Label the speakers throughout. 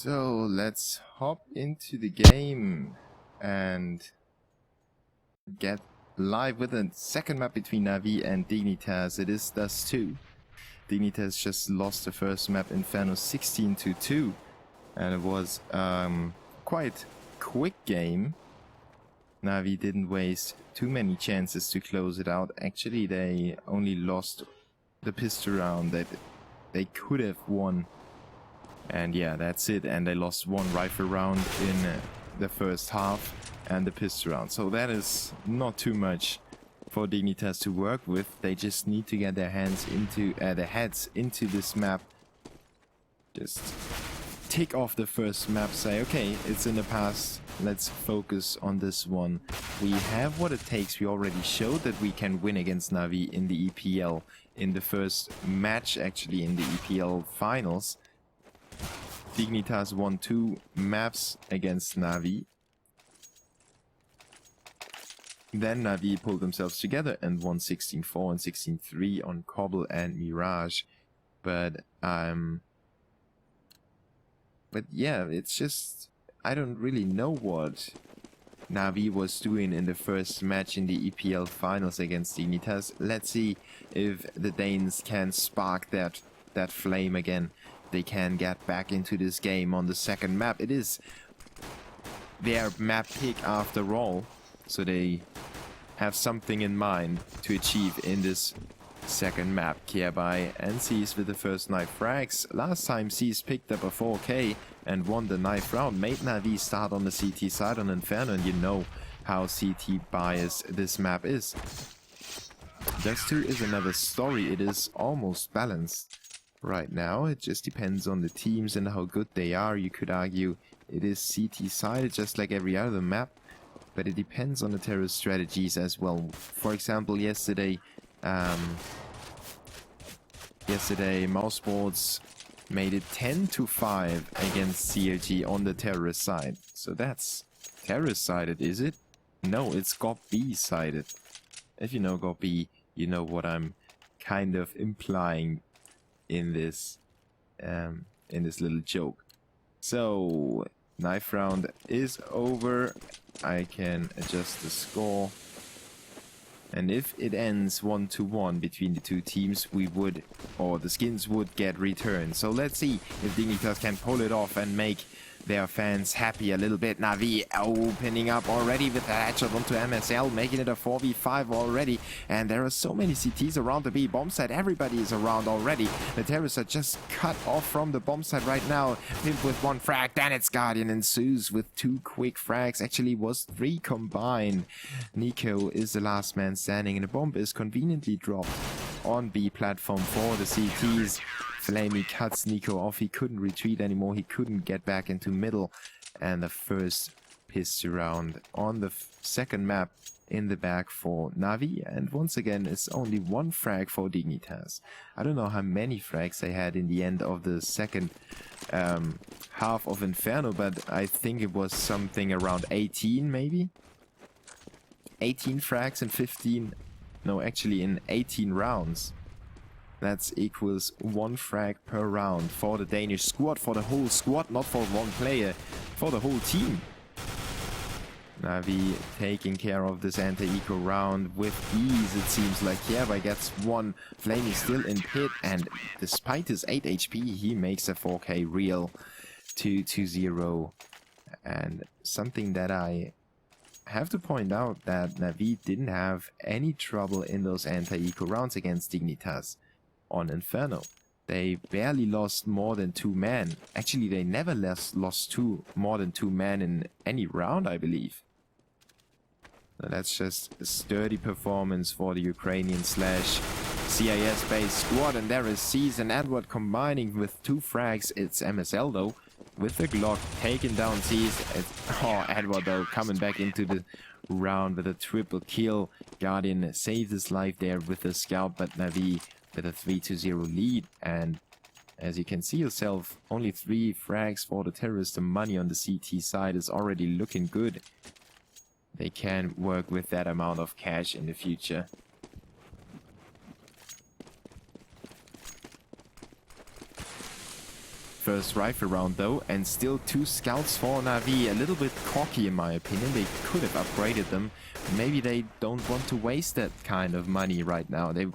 Speaker 1: So let's hop into the game and get live with a second map between Navi and Dignitas. It is dust2. Dignitas just lost the first map, Inferno, 16-2, and it was quite quick game. Navi didn't waste too many chances to close it out. Actually, they only lost the pistol round that they could have won. And yeah, that's it. And they lost one rifle round in the first half and the pistol round. So that is not too much for Dignitas to work with. They just need to get their heads into this map. Just tick off the first map, say, okay, it's in the past. Let's focus on this one. We have what it takes. We already showed that we can win against Navi in the EPL. In the first match, actually, in the EPL finals. Dignitas won 2 maps against Navi. Then Navi pulled themselves together and won 16-4 and 16-3 on Cobble and Mirage. But yeah, it's just, I don't really know what Navi was doing in the first match in the EPL finals against Dignitas. Let's see if the Danes can spark that flame again. They can get back into this game on the second map. It is their map pick after all, so they have something in mind to achieve in this second map. Kherby and Seas with the first knife frags. Last time Seas picked up a 4K and won the knife round, made Navi start on the CT side on Inferno, and you know how CT biased this map is. dust2 is another story. It is almost balanced right now. It just depends on the teams and how good they are. You could argue it is CT sided just like every other map, but it depends on the terrorist strategies as well. For example, yesterday Mousesports made it 10-5 against CLG on the terrorist side. So that's terrorist sided, is it? No, it's GOCL sided. If you know GOCL, you know what I'm kind of implying in this little joke. So knife round is over. I can adjust the score, and if it ends 1-1 between the two teams, we would, or the skins would, get returned. So let's see if Dignitas can pull it off and make their fans happy a little bit. Navi opening up already with the headshot onto MSL, making it a 4v5 already. And there are so many CTs around the B bomb site. Everybody is around already. The terrorists are just cut off from the bomb site right now. Pimp with 1 frag, then it's Guardian and Zeus with 2 quick frags. Actually was 3 combined. Nico is the last man standing, and the bomb is conveniently dropped on B platform for the CTs. Flamey cuts Nico off. He couldn't retreat anymore. He couldn't get back into middle. And the first pistol round on the second map in the bag for Navi. And once again, it's only 1 frag for Dignitas. I don't know how many frags they had in the end of the second half of Inferno, but I think it was something around 18 maybe? 18 frags in 15... No, actually in 18 rounds. That equals 1 frag per round for the Danish squad, for the whole squad, not for 1 player, for the whole team. Navi taking care of this anti-eco round with ease, it seems like. Kherby gets 1, Flame is still in pit, and despite his 8 HP, he makes a 4K real 2-0. And something that I have to point out, that Navi didn't have any trouble in those anti-eco rounds against Dignitas on Inferno. They barely lost more than 2 men. Actually, they never lost more than 2 men in any round, I believe. So that's just a sturdy performance for the Ukrainian / CIS based squad. And there is Seas and Edward combining with 2 frags. It's MSL though, with the Glock taking down Seas. Edward though coming back into the round with a triple kill. Guardian saves his life there with the scout, but Navi with a 3-0 lead. And as you can see yourself, only 3 frags for the terrorists. The money on the CT side is already looking good. They can work with that amount of cash in the future. first rifle round though, and still 2 scouts for Na'Vi. A little bit cocky in my opinion. They could have upgraded them. Maybe they don't want to waste that kind of money right now. They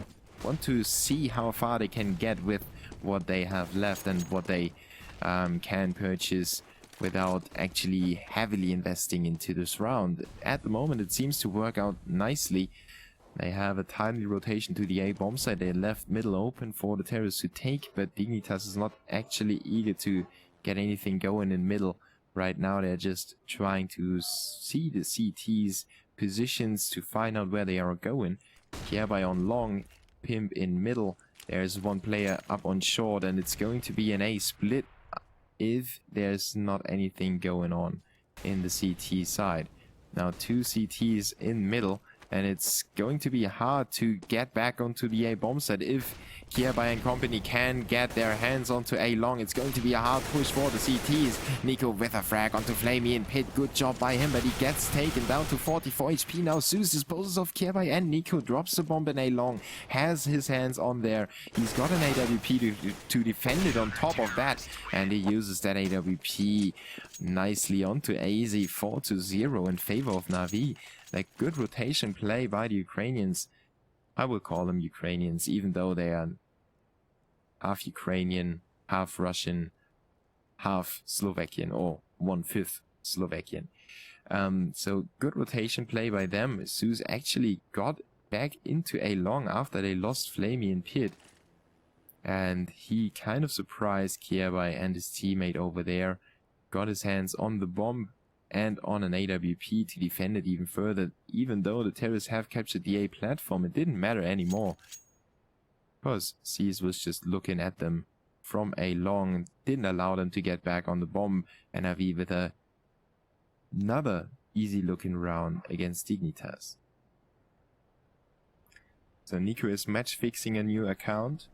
Speaker 1: want to see how far they can get with what they have left and what they can purchase without actually heavily investing into this round. At the moment it seems to work out nicely. They have a timely rotation to the A bomb site. They left middle open for the terrorists to take, but Dignitas is not actually eager to get anything going in middle. Right now they're just trying to see the CT's positions to find out where they are going. Hereby on long, Pimp in middle. There's one player up on short, and it's going to be an A split if there's not anything going on in the CT side. Now 2 CTs in middle, and it's going to be hard to get back onto the A bomb site. If Hereby and company can get their hands onto A long, it's going to be a hard push for the CTs. Nico with a frag onto Flamey and Pit. Good job by him, but he gets taken down to 44 HP. Now Zeus disposes of Hereby, and Nico drops the bomb in A long. Has his hands on there. He's got an AWP to defend it on top of that, and he uses that AWP nicely onto AZ. 4-0 in favor of Na'Vi. Like, good rotation play by the Ukrainians. I will call them Ukrainians, even though they are half Ukrainian, half Russian, half Slovakian, or 1/5 Slovakian. So good rotation play by them. Zeus actually got back into A long after they lost Flamey and Pit. And he kind of surprised Kierby and his teammate over there. Got his hands on the bomb and on an AWP to defend it even further. Even though the terrorists have captured the A platform, it didn't matter anymore, because Seas was just looking at them from A long, didn't allow them to get back on the bomb, and Avi with another easy looking round against Dignitas. So Nico is match fixing a new account.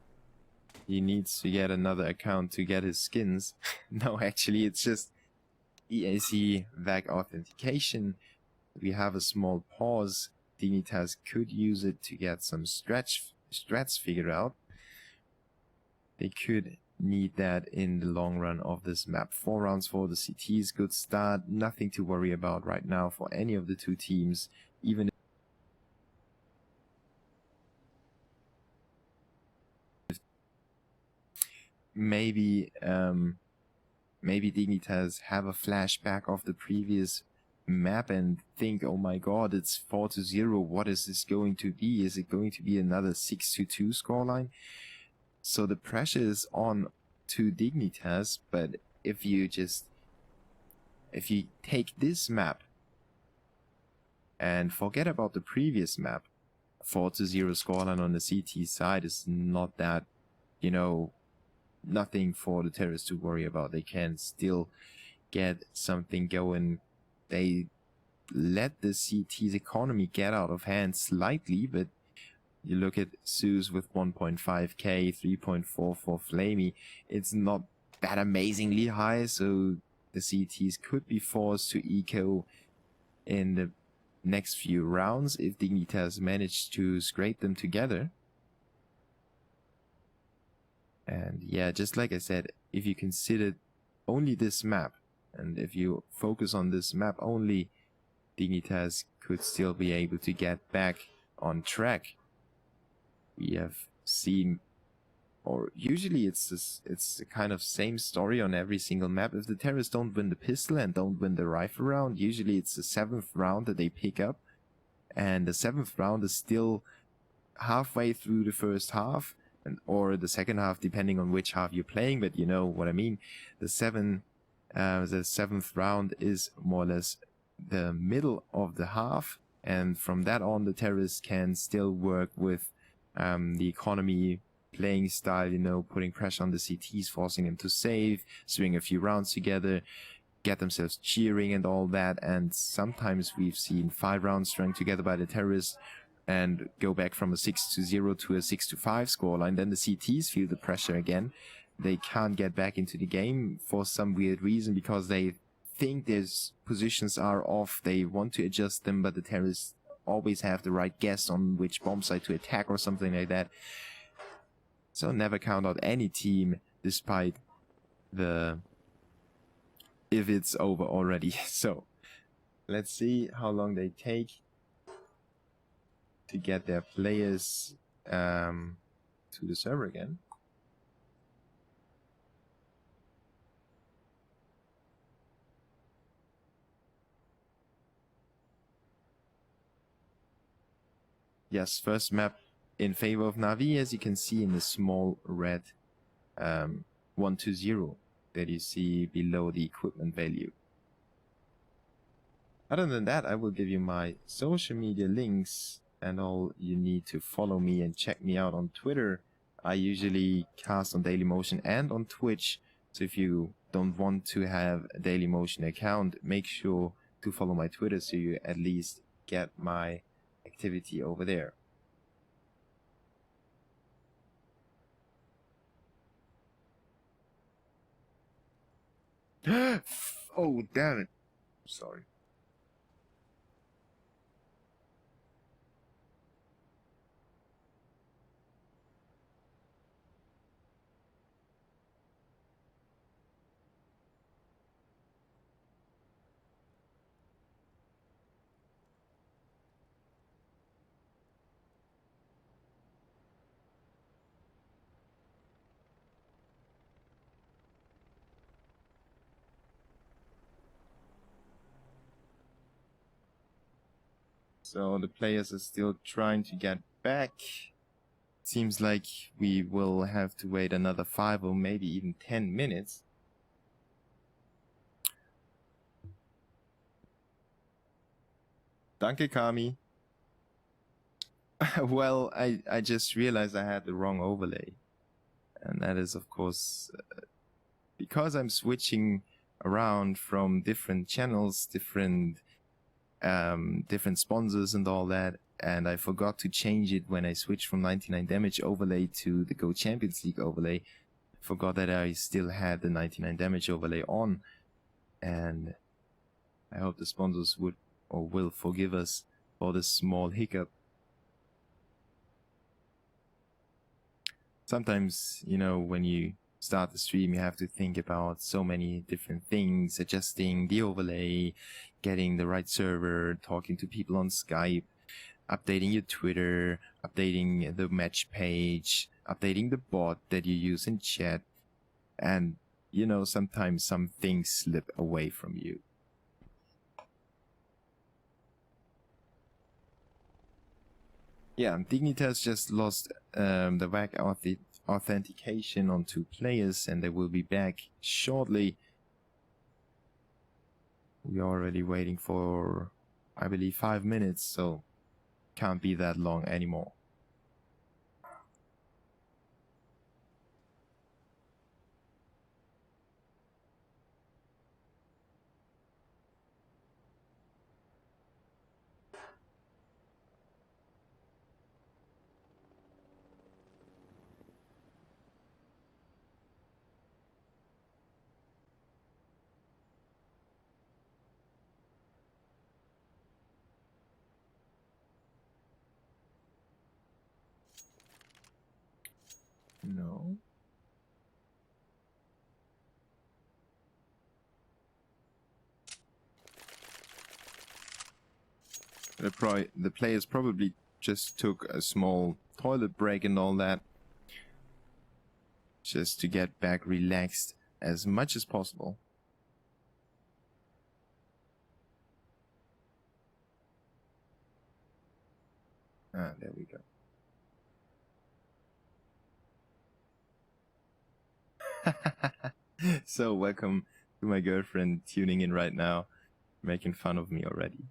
Speaker 1: He needs to get another account to get his skins. No, actually it's just EAC VAC authentication. We have a small pause. Dignitas could use it to get some strats figured out. They could need that in the long run of this map. 4 rounds for the CTs, good start. Nothing to worry about right now for any of the two teams. Even if maybe Dignitas have a flashback of the previous map and think, oh my god, it's 4-0, what is this going to be? Is it going to be another 6-2 scoreline? So the pressure is on to Dignitas, but if you take this map and forget about the previous map, 4-0 scoreline on the CT side is not that, you know, nothing for the terrorists to worry about. They can still get something going. They let the CT's economy get out of hand slightly, but you look at Zeus with 1.5k, 3.4 for Flamey. It's not that amazingly high, so the CTs could be forced to eco in the next few rounds if Dignitas manage to scrape them together. And yeah, just like I said, if you consider only this map, and if you focus on this map only, Dignitas could still be able to get back on track. We have seen, or usually it's the kind of same story on every single map. If the terrorists don't win the pistol and don't win the rifle round, usually it's the 7th round that they pick up, and the 7th round is still halfway through the first half, or the second half, depending on which half you're playing, but you know what I mean. The 7th round is more or less the middle of the half, and from that on the terrorists can still work with the economy playing style, you know, putting pressure on the CTs, forcing them to save, string a few rounds together, get themselves cheering and all that. And sometimes we've seen 5 rounds strung together by the terrorists and go back from a 6-0 to a 6-5 scoreline. Then the CTs feel the pressure again. They can't get back into the game for some weird reason, because they think their positions are off. They want to adjust them, but the terrorists always have the right guess on which bomb site to attack or something like that. So never count out any team, despite the if it's over already. So let's see how long they take to get their players to the server again. Yes, first map in favor of Navi, as you can see in the small red 120 that you see below the equipment value. Other than that, I will give you my social media links, and all you need to follow me and check me out on Twitter. I usually cast on Dailymotion and on Twitch, so if you don't want to have a Dailymotion account, make sure to follow my Twitter so you at least get my activity over there. Oh, damn it. Sorry. So the players are still trying to get back. Seems like we will have to wait another 5 or maybe even 10 minutes. Danke, Kami. Well, I just realized I had the wrong overlay. And that is, of course, because I'm switching around from different channels, different sponsors and all that, and I forgot to change it when I switched from 99 damage overlay to the Go Champions League overlay. Forgot that I still had the 99 damage overlay on, and I hope the sponsors would or will forgive us for this small hiccup. Sometimes, you know, when you start the stream, you have to think about so many different things, adjusting the overlay, getting the right server, talking to people on Skype, updating your Twitter, updating the match page, updating the bot that you use in chat, and, you know, sometimes some things slip away from you. Yeah, Dignitas just lost the WAC authentication on 2 players, and they will be back shortly. We're already waiting for, I believe, 5 minutes, so can't be that long anymore. No. The players probably just took a small toilet break and all that, just to get back relaxed as much as possible. Ah, there we go. So welcome to my girlfriend tuning in right now, making fun of me already.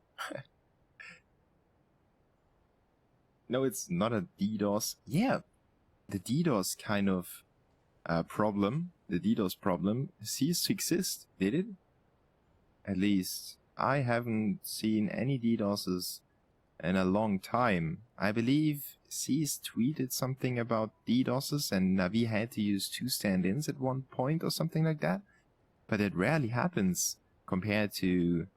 Speaker 1: No, it's not a DDoS. Yeah, the DDoS kind of problem, the DDoS problem ceased to exist, did it? At least I haven't seen any DDoSes in a long time. I believe C's tweeted something about DDoSes and Navi had to use 2 stand-ins at one point or something like that. But it rarely happens compared to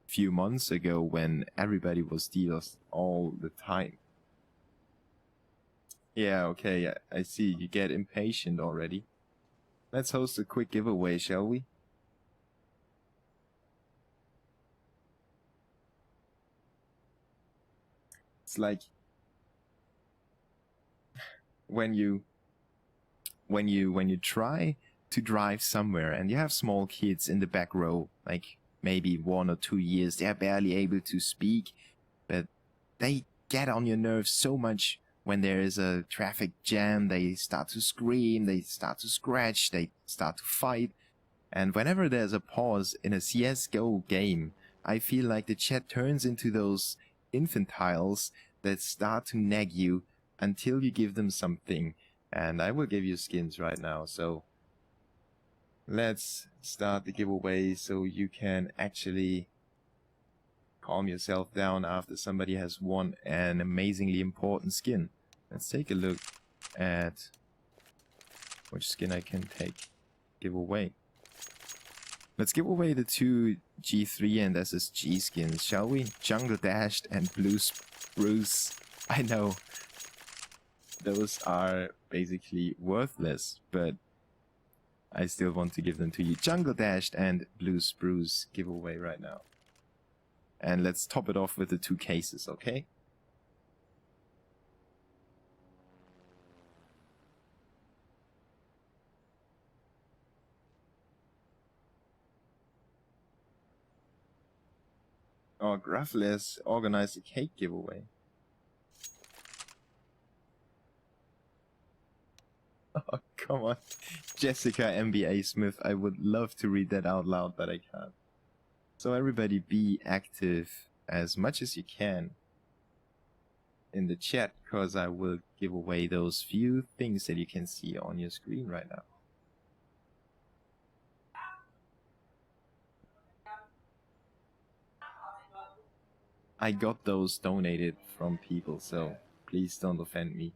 Speaker 1: a few months ago when everybody was DDoSed all the time. Yeah, okay, I see. You get impatient already. Let's host a quick giveaway, shall we? It's like when you try to drive somewhere and you have small kids in the back row, like maybe 1 or 2 years, they're barely able to speak, but they get on your nerves so much when there is a traffic jam. They start to scream, they start to scratch, they start to fight. And whenever there's a pause in a CSGO game, I feel like the chat turns into those infantiles that start to nag you until you give them something. And I will give you skins right now, so let's start the giveaway so you can actually calm yourself down after somebody has won an amazingly important skin. Let's take a look at which skin I can give away. Let's give away the 2 G3 and SSG skins, shall we? Jungle Dashed and Blue Spruce. I know those are basically worthless, but I still want to give them to you. Jungle Dashed and Blue Spruce giveaway right now. And let's top it off with the 2 cases, okay? Oh, Gruffless organized a cake giveaway. Oh, come on. Jessica MBA Smith, I would love to read that out loud, but I can't. So everybody be active as much as you can in the chat, because I will give away those few things that you can see on your screen right now. I got those donated from people, so please don't offend me.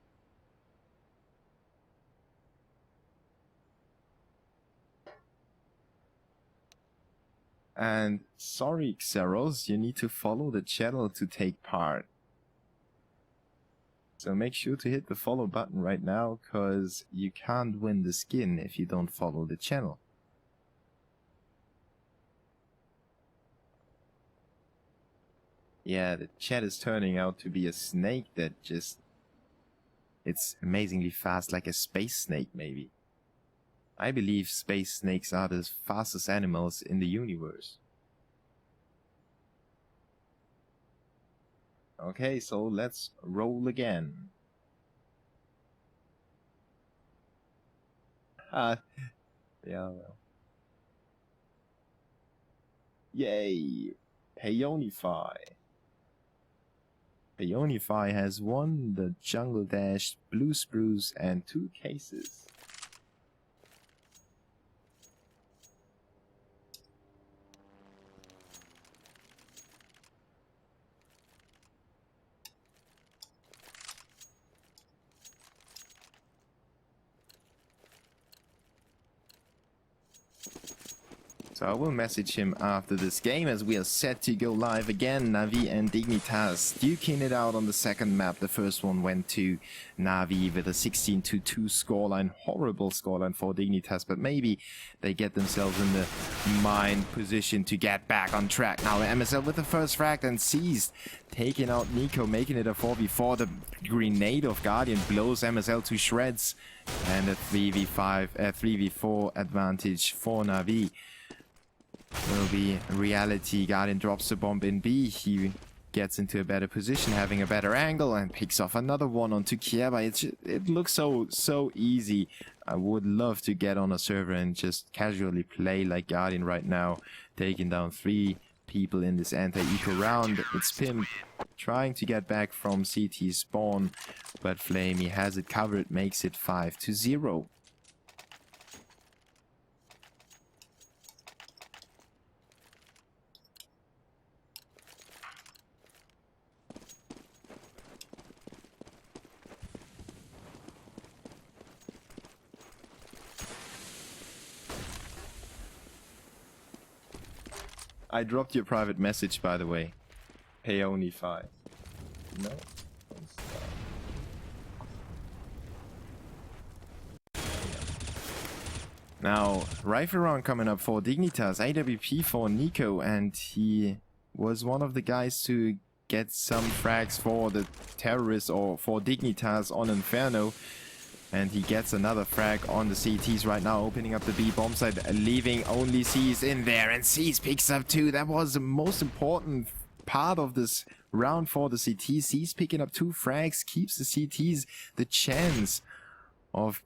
Speaker 1: And sorry, Xeros, you need to follow the channel to take part. So make sure to hit the follow button right now, because you can't win the skin if you don't follow the channel. Yeah, the chat is turning out to be a snake that just... It's amazingly fast, like a space snake maybe. I believe space snakes are the fastest animals in the universe. Okay, so let's roll again. Yeah, well. Yay! Payonify. Payonify has won the Jungle Dash, Blue Spruce, and 2 cases. So I will message him after this game as we are set to go live again. Navi and Dignitas duking it out on the second map. The first one went to Navi with a 16-2 scoreline. Horrible scoreline for Dignitas, but maybe they get themselves in the mind position to get back on track. Now MSL with the first frag and seized, taking out Nico, making it a 4v4. The grenade of Guardian blows MSL to shreds, and a 3v4 advantage for Navi will be reality. Guardian drops the bomb in B. He gets into a better position, having a better angle, and picks off another one onto Kieba. It looks so easy. I would love to get on a server and just casually play like Guardian right now, taking down 3 people in this anti-eco round. It's Pimp trying to get back from CT spawn, but Flamey has it covered, makes it 5-0. I dropped your private message, by the way. Payonify. No? Now, rifle round coming up for Dignitas, AWP for Nico, and he was one of the guys to get some frags for the terrorists or for Dignitas on Inferno. And he gets another frag on the CTs right now, opening up the B bomb site, leaving only C's in there, and C's picks up 2. That was the most important part of this round for the CTs. C's picking up 2 frags, keeps the CTs the chance of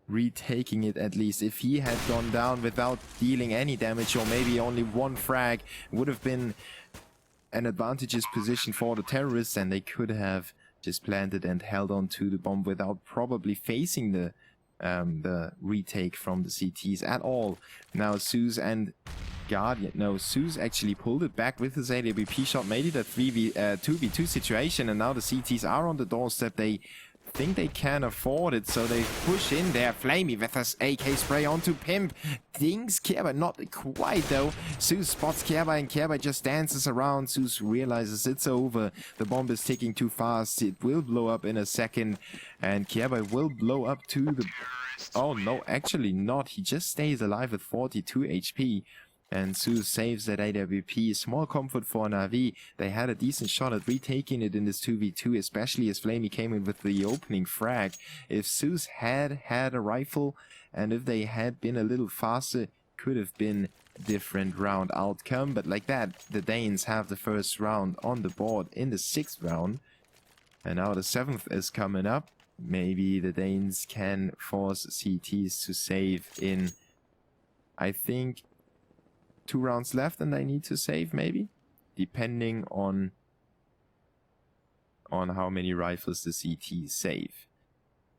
Speaker 1: retaking it. At least if he had gone down without dealing any damage, or maybe only 1 frag, would have been an advantageous position for the terrorists, and they could have just planted and held on to the bomb without probably facing the retake from the CTs at all. Now Zeus and Guardian, no, Zeus actually pulled it back with his AWP shot, made it a 2v2 situation, and now the CTs are on the doorstep. They think they can afford it, so they push in there. Flamey with his AK spray onto Pimp. Dings Kerber, not quite though. Zeus spots Kerber, and Kerber just dances around. Zeus realizes it's over. The bomb is ticking too fast. It will blow up in a second, and Kerber will blow up to the... Oh no, actually not. He just stays alive with 42 HP. And Zeus saves that AWP. Small comfort for Na'Vi. They had a decent shot at retaking it in this 2v2, especially as Flamey came in with the opening frag. If Zeus had a rifle, and if they had been a little faster, could have been a different round outcome. But like that, the Danes have the first round on the board in the 6th round. And now the 7th is coming up. Maybe the Danes can force CTs to save in, I think, 2 rounds left, and they need to save, maybe, depending on how many rifles the CTs save.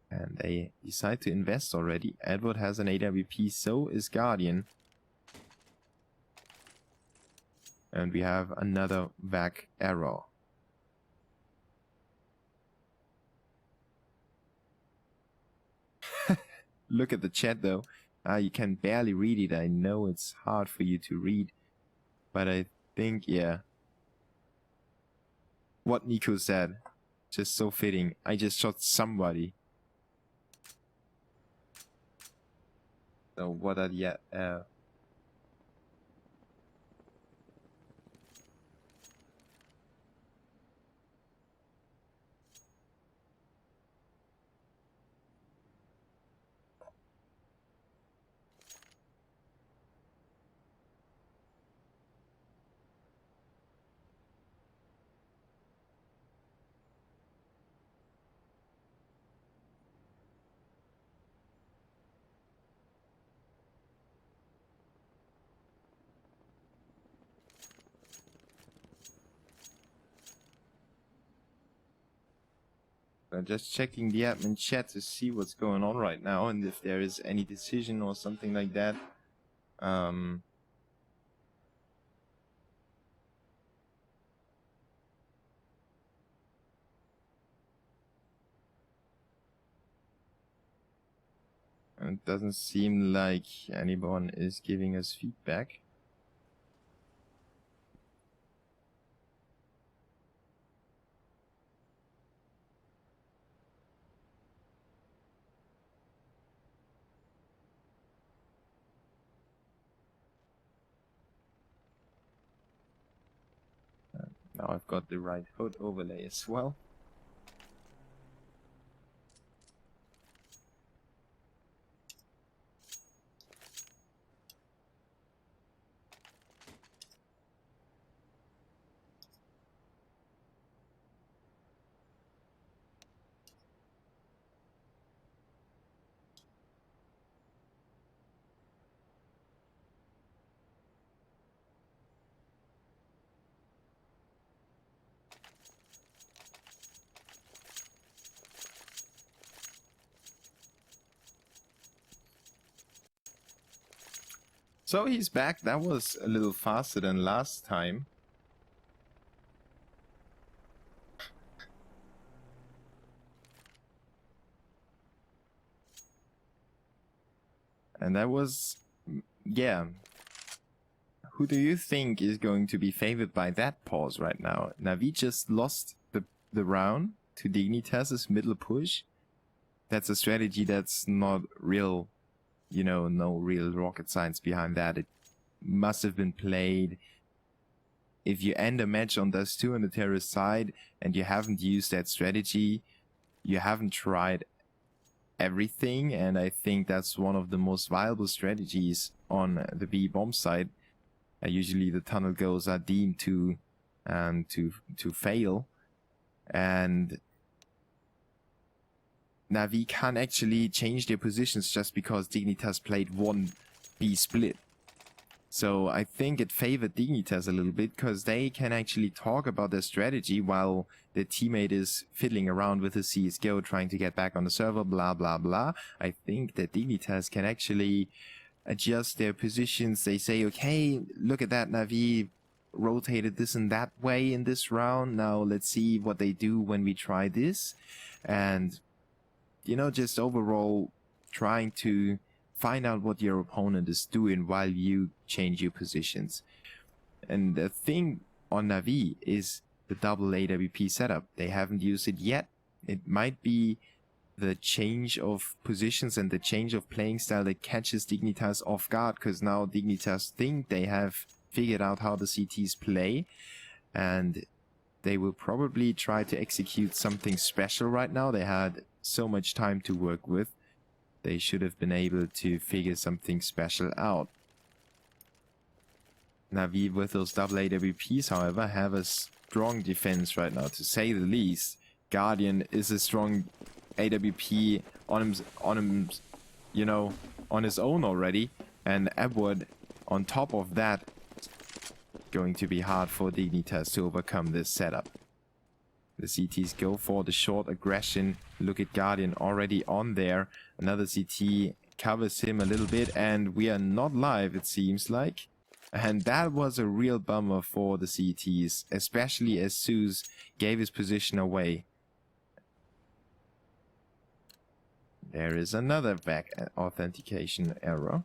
Speaker 1: And they decide to invest already. Edward has an AWP, so is Guardian. And we have another VAC error. Look at the chat though. You can barely read it. I know it's hard for you to read, but I think, yeah, what Nico said, just so fitting. I just shot somebody. So what are the I'm just checking the admin chat to see what's going on right now, and if there is any decision or something like that. And it doesn't seem like anyone is giving us feedback. Now I've got the right HUD overlay as well. So he's back. That was a little faster than last time. And that was, yeah. Who do you think is going to be favored by that pause right now? Na'Vi just lost the round to Dignitas' middle push. That's a strategy that's not real you know, no real rocket science behind that. It must have been played. If you end a match on dust2 on the terrorist side and you haven't used that strategy, you haven't tried everything, and I think that's one of the most viable strategies on the B bomb side. Usually the tunnel goals are deemed to fail, and Na'Vi can't actually change their positions just because Dignitas played one B split. So I think it favored Dignitas a little bit because they can actually talk about their strategy while their teammate is fiddling around with the CSGO trying to get back on the server, blah blah blah. I think that Dignitas can actually adjust their positions. They say, okay, look at that, Na'Vi rotated this and that way in this round. Now let's see what they do when we try this. And, you know, just overall trying to find out what your opponent is doing while you change your positions. And the thing on Na'Vi is the double AWP setup. They haven't used it yet. It might be the change of positions and the change of playing style that catches Dignitas off guard, because now Dignitas think they have figured out how the CTs play, and they will probably try to execute something special right now. They had so much time to work with. They should have been able to figure something special out. Na'Vi with those double AWPs, however, have a strong defense right now, to say the least. Guardian is a strong AWP on him, you know, on his own already, and Edward on top of that. Going to be hard for Dignitas to overcome this setup. The CTs go for the short aggression. Look at Guardian already on there. Another CT covers him a little bit, and we are not live, it seems like. And that was a real bummer for the CTs, especially as Zeus gave his position away. There is another back authentication error.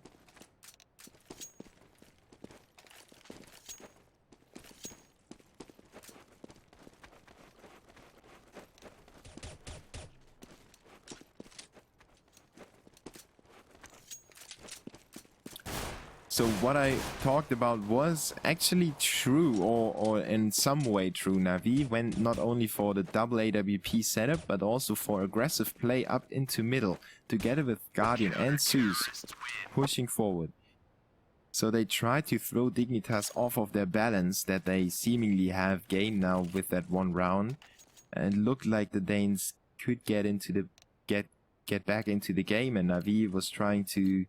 Speaker 1: So what I talked about was actually true, or in some way true. Na'Vi went not only for the double AWP setup, but also for aggressive play up into middle, together with Guardian and Zeus pushing forward. So they tried to throw Dignitas off of their balance that they seemingly have gained now with that one round, and it looked like the Danes could get into the get back into the game, and Na'Vi was trying to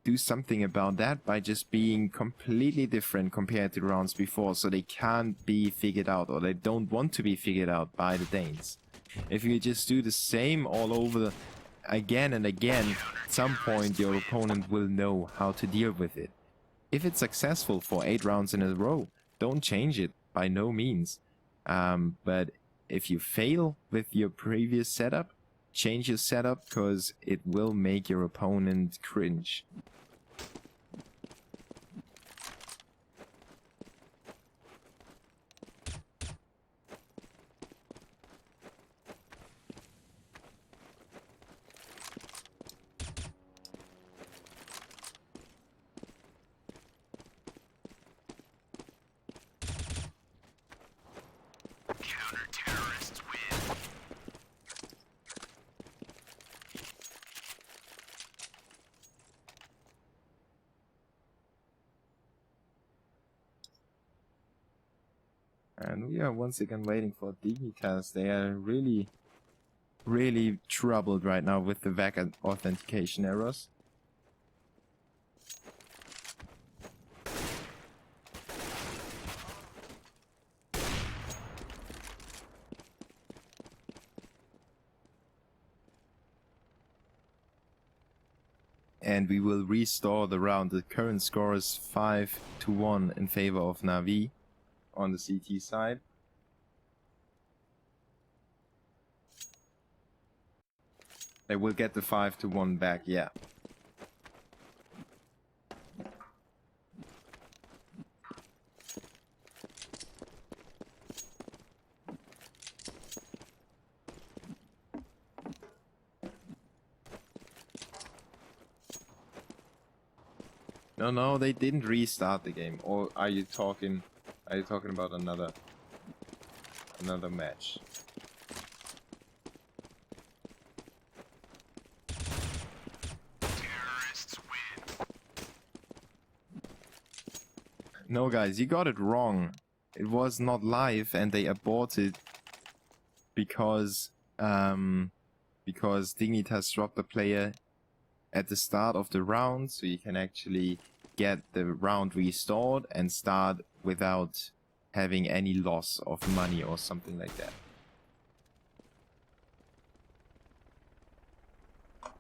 Speaker 1: do something about that by just being completely different compared to rounds before, so they can't be figured out, or they don't want to be figured out by the Danes. If you just do the same all over again and again, at some point your opponent will know how to deal with it. If it's successful for 8 rounds in a row, don't change it, by no means. But if you fail with your previous setup, change your setup, because it will make your opponent cringe. And we are once again waiting for Dignitas. They are really troubled right now with the back authentication errors. And we will restore the round. The current score is 5-1 in favor of Na'Vi on the CT side. They will get the 5-1 back, yeah. No, they didn't restart the game. Or are you talking about another match? No, guys, you got it wrong. It was not live, and they aborted because Dignitas dropped the player at the start of the round, so you can actually get the round restored and start without having any loss of money or something like that.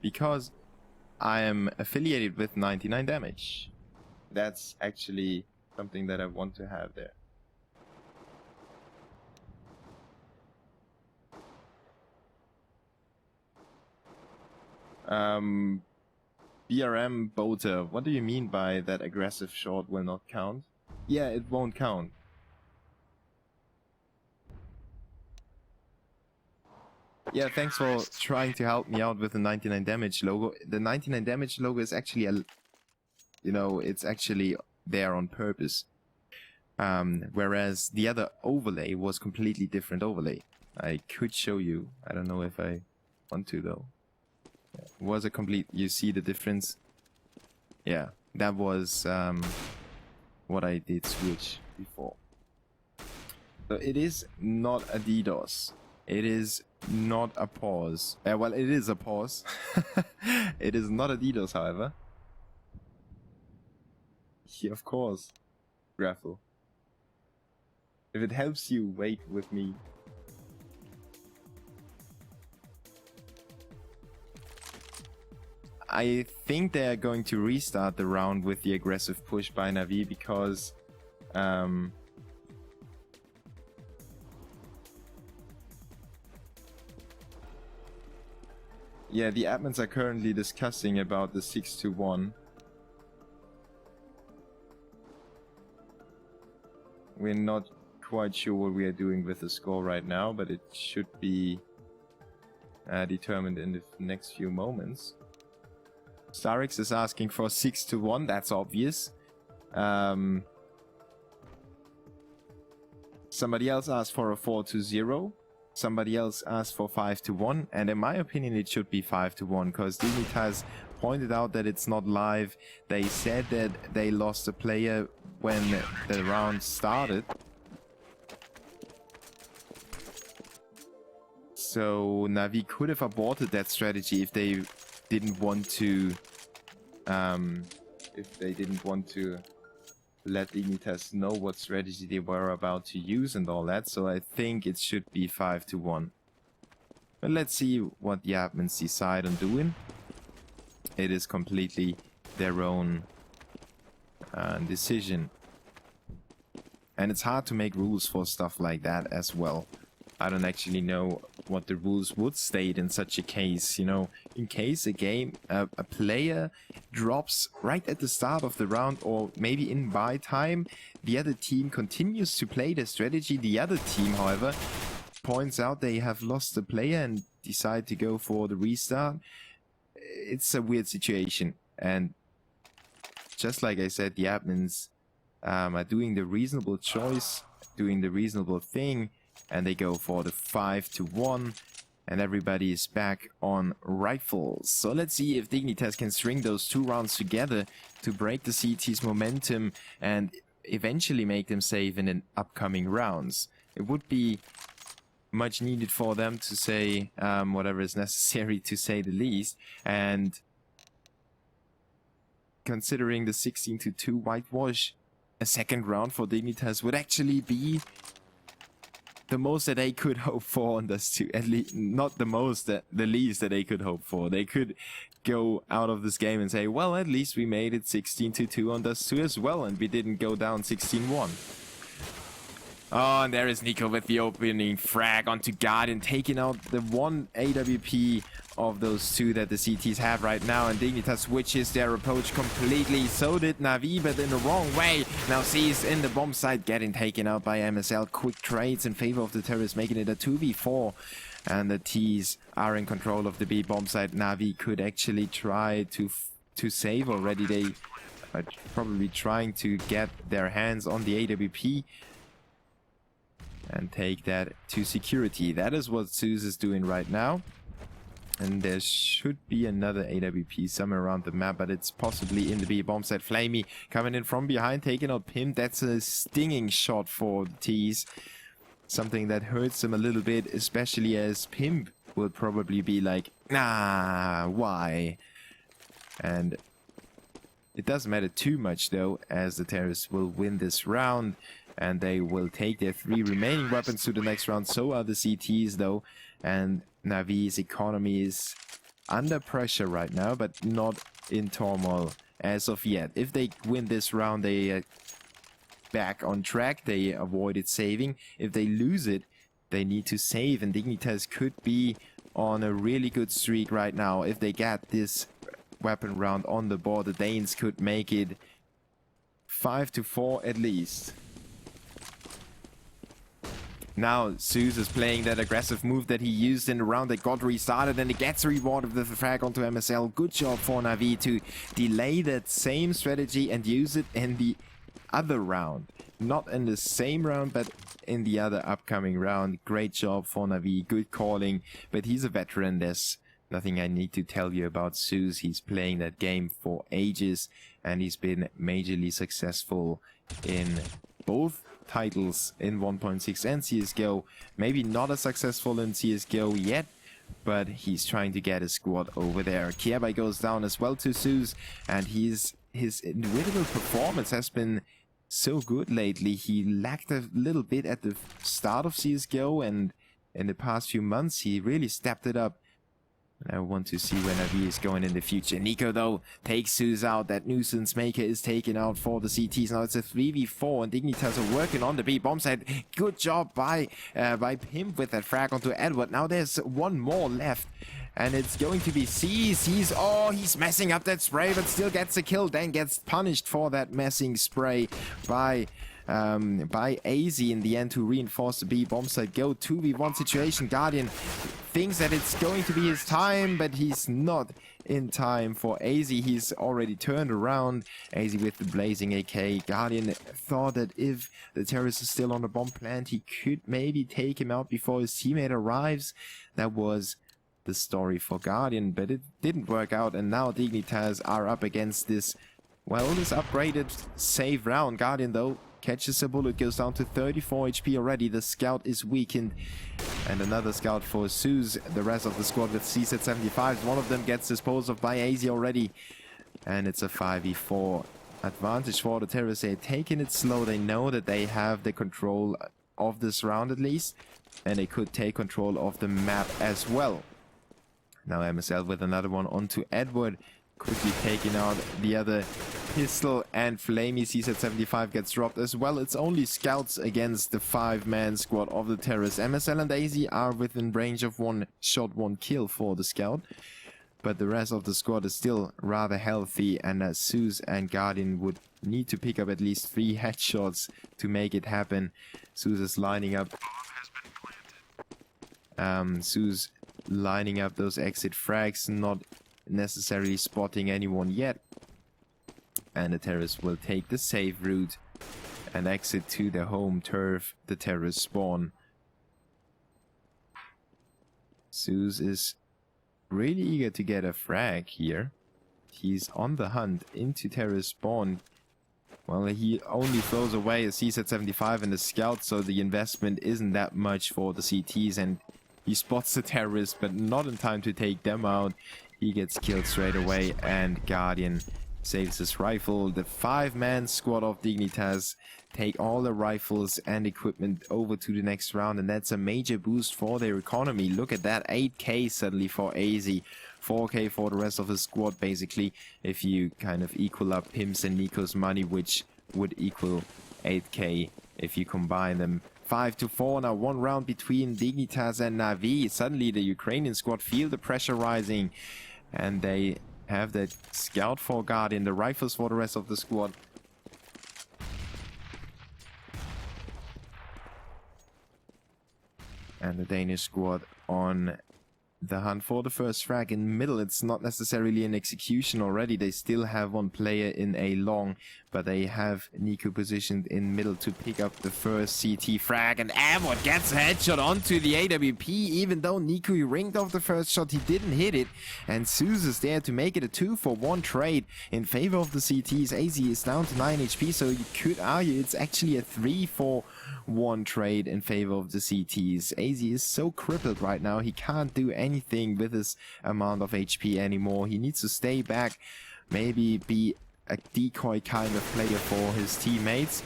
Speaker 1: Because I am affiliated with 99 damage. That's actually something that I want to have there. BRM Boater, what do you mean by that aggressive shot will not count? Yeah, it won't count. Yeah, thanks for trying to help me out with the 99 damage logo. The 99 damage logo is actually a, you know, it's actually there on purpose. Whereas the other overlay was completely different overlay. I could show you. I don't know if I want to though. It was a complete, you see the difference? Yeah, that was what I did switch before. So it is not a DDoS. It is not a pause. Well, it is a pause. It is not a DDoS, however. Yeah, of course. Graffle. If it helps you, wait with me. I think they are going to restart the round with the aggressive push by Navi because yeah, the admins are currently discussing about the 6-1. We're not quite sure what we are doing with the score right now, but it should be determined in the next few moments. Starix is asking for 6-1, that's obvious. Somebody else asked for a 4-0. Somebody else asked for 5-1, and in my opinion it should be 5-1 because Dignitas pointed out that it's not live. They said that they lost a player when the round started. So Navi could have aborted that strategy if they didn't want to let Dignitas know what strategy they were about to use and all that. So I think it should be 5-1. But let's see what the admins decide on doing. It is completely their own decision. And it's hard to make rules for stuff like that as well. I don't actually know what the rules would state in such a case, you know, in case a player drops right at the start of the round or maybe in buy time, the other team continues to play the strategy. The other team, however, points out they have lost the player and decide to go for the restart. It's a weird situation, and just like I said, the admins are doing the reasonable choice, doing the reasonable thing, and they go for the 5-1, and everybody is back on rifles. So let's see if Dignitas can string those two rounds together to break the CT's momentum and eventually make them safe in the upcoming rounds. It would be much needed for them to say whatever is necessary, to say the least, and considering the 16-2 whitewash, a second round for Dignitas would actually be the most that they could hope for on dust2. At least not the most, the least that they could hope for. They could go out of this game and say, well, at least we made it 16-2 on dust2 as well, and we didn't go down 16-1. Oh, and there is Nico with the opening frag onto Guardian, taking out the one AWP of those two that the CTs have right now, and Dignitas switches their approach completely. So did Navi, but in the wrong way. Now sees in the bomb site, getting taken out by MSL. Quick trades in favor of the terrorists, making it a 2v4. And the T's are in control of the B bomb site. Navi could actually try to save already. They by probably trying to get their hands on the AWP and take that to security. That is what Zeus is doing right now. And there should be another AWP somewhere around the map, but it's possibly in the B bomb site. Flamey coming in from behind, taking out Pim. That's a stinging shot for the T's. Something that hurts him a little bit, especially as Pim will probably be like, nah, why? And it doesn't matter too much though, as the terrorists will win this round. And they will take their 3 remaining weapons to the next round. So are the CTs though. And Navi's economy is under pressure right now, but not in turmoil as of yet. If they win this round, they back on track. They avoided saving. If they lose it, they need to save. And Dignitas could be on a really good streak right now. If they get this weapon round on the board, the Danes could make it 5-4 at least. Now, Zeus is playing that aggressive move that he used in the round that got restarted, and it gets rewarded with the frag onto MSL. Good job for Navi to delay that same strategy and use it in the other round. Not in the same round, but in the other upcoming round. Great job for Navi, good calling, but he's a veteran. There's nothing I need to tell you about Zeus. He's playing that game for ages, and he's been majorly successful in both titles in 1.6 and CSGO. Maybe not as successful in CSGO yet, but he's trying to get his squad over there. Kierby goes down as well to Zeus, and his individual performance has been so good lately. He lacked a little bit at the start of CSGO, and in the past few months he really stepped it up. And I want to see where Navi is going in the future. Nico, though, takes Zeus out. That nuisance maker is taken out for the CTs. Now it's a 3v4, and Dignitas are working on the B bomb site. Good job by Pimp with that frag onto Edward. Now there's one more left, and it's going to be C's. He's messing up that spray, but still gets a kill. Then gets punished for that messing spray by AZ in the end to reinforce the B bomb site. Go 2v1 situation. Guardian thinks that it's going to be his time, but he's not in time for AZ. He's already turned around. AZ with the blazing AK. Guardian thought that if the terrorist is still on the bomb plant, he could maybe take him out before his teammate arrives. That was the story for Guardian, but it didn't work out, and now Dignitas are up against this, well, this upgraded save round. Guardian, though, catches a bullet, goes down to 34 HP already. The scout is weakened, and another scout for Zeus. The rest of the squad with CZ75s. One of them gets disposed of by AZ already, and it's a 5v4 advantage for the terrorists. They're taking it slow. They know that they have the control of this round at least, and they could take control of the map as well. Now MSL with another one onto Edward, quickly taking out the other pistol, and Flamey CZ75 gets dropped as well. It's only scouts against the 5-man squad of the terrorists. MSL and AZ are within range of 1 shot, 1 kill for the scout, but the rest of the squad is still rather healthy, and Zeus and Guardian would need to pick up at least 3 headshots to make it happen. Zeus is lining up Zeus lining up those exit frags, not necessarily spotting anyone yet, and the terrorists will take the safe route and exit to the home turf, the terrorist spawn. Zeus is really eager to get a frag here. He's on the hunt into terrorist spawn. Well, he only throws away a CZ75 and a scout, so the investment isn't that much for the CTs, and he spots the terrorists, but not in time to take them out. He gets killed straight away, and Guardian saves his rifle. The 5-man squad of Dignitas take all the rifles and equipment over to the next round, and that's a major boost for their economy. Look at that, 8k suddenly for AZ, 4k for the rest of the squad basically, if you kind of equal up Pim's and Nico's money, which would equal 8k if you combine them. 5-4 now, 1 round between Dignitas and Navi. Suddenly the Ukrainian squad feel the pressure rising, and they have that scout for Guardian, the rifles for the rest of the squad. And the Danish squad on the hunt for the first frag in middle. It's not necessarily an execution already. They still have one player in a long, but they have NiKo positioned in middle to pick up the first CT frag. And Amward gets a headshot onto the AWP. Even though NiKo ringed off the first shot, he didn't hit it. And Zeus is there to make it a 2-for-1 trade in favor of the CTs. AZ is down to 9 HP, so you could argue it's actually a 3-for-1 trade in favor of the CTs. AZ is so crippled right now, he can't do anything with his amount of HP anymore. He needs to stay back, maybe be a decoy kind of player for his teammates.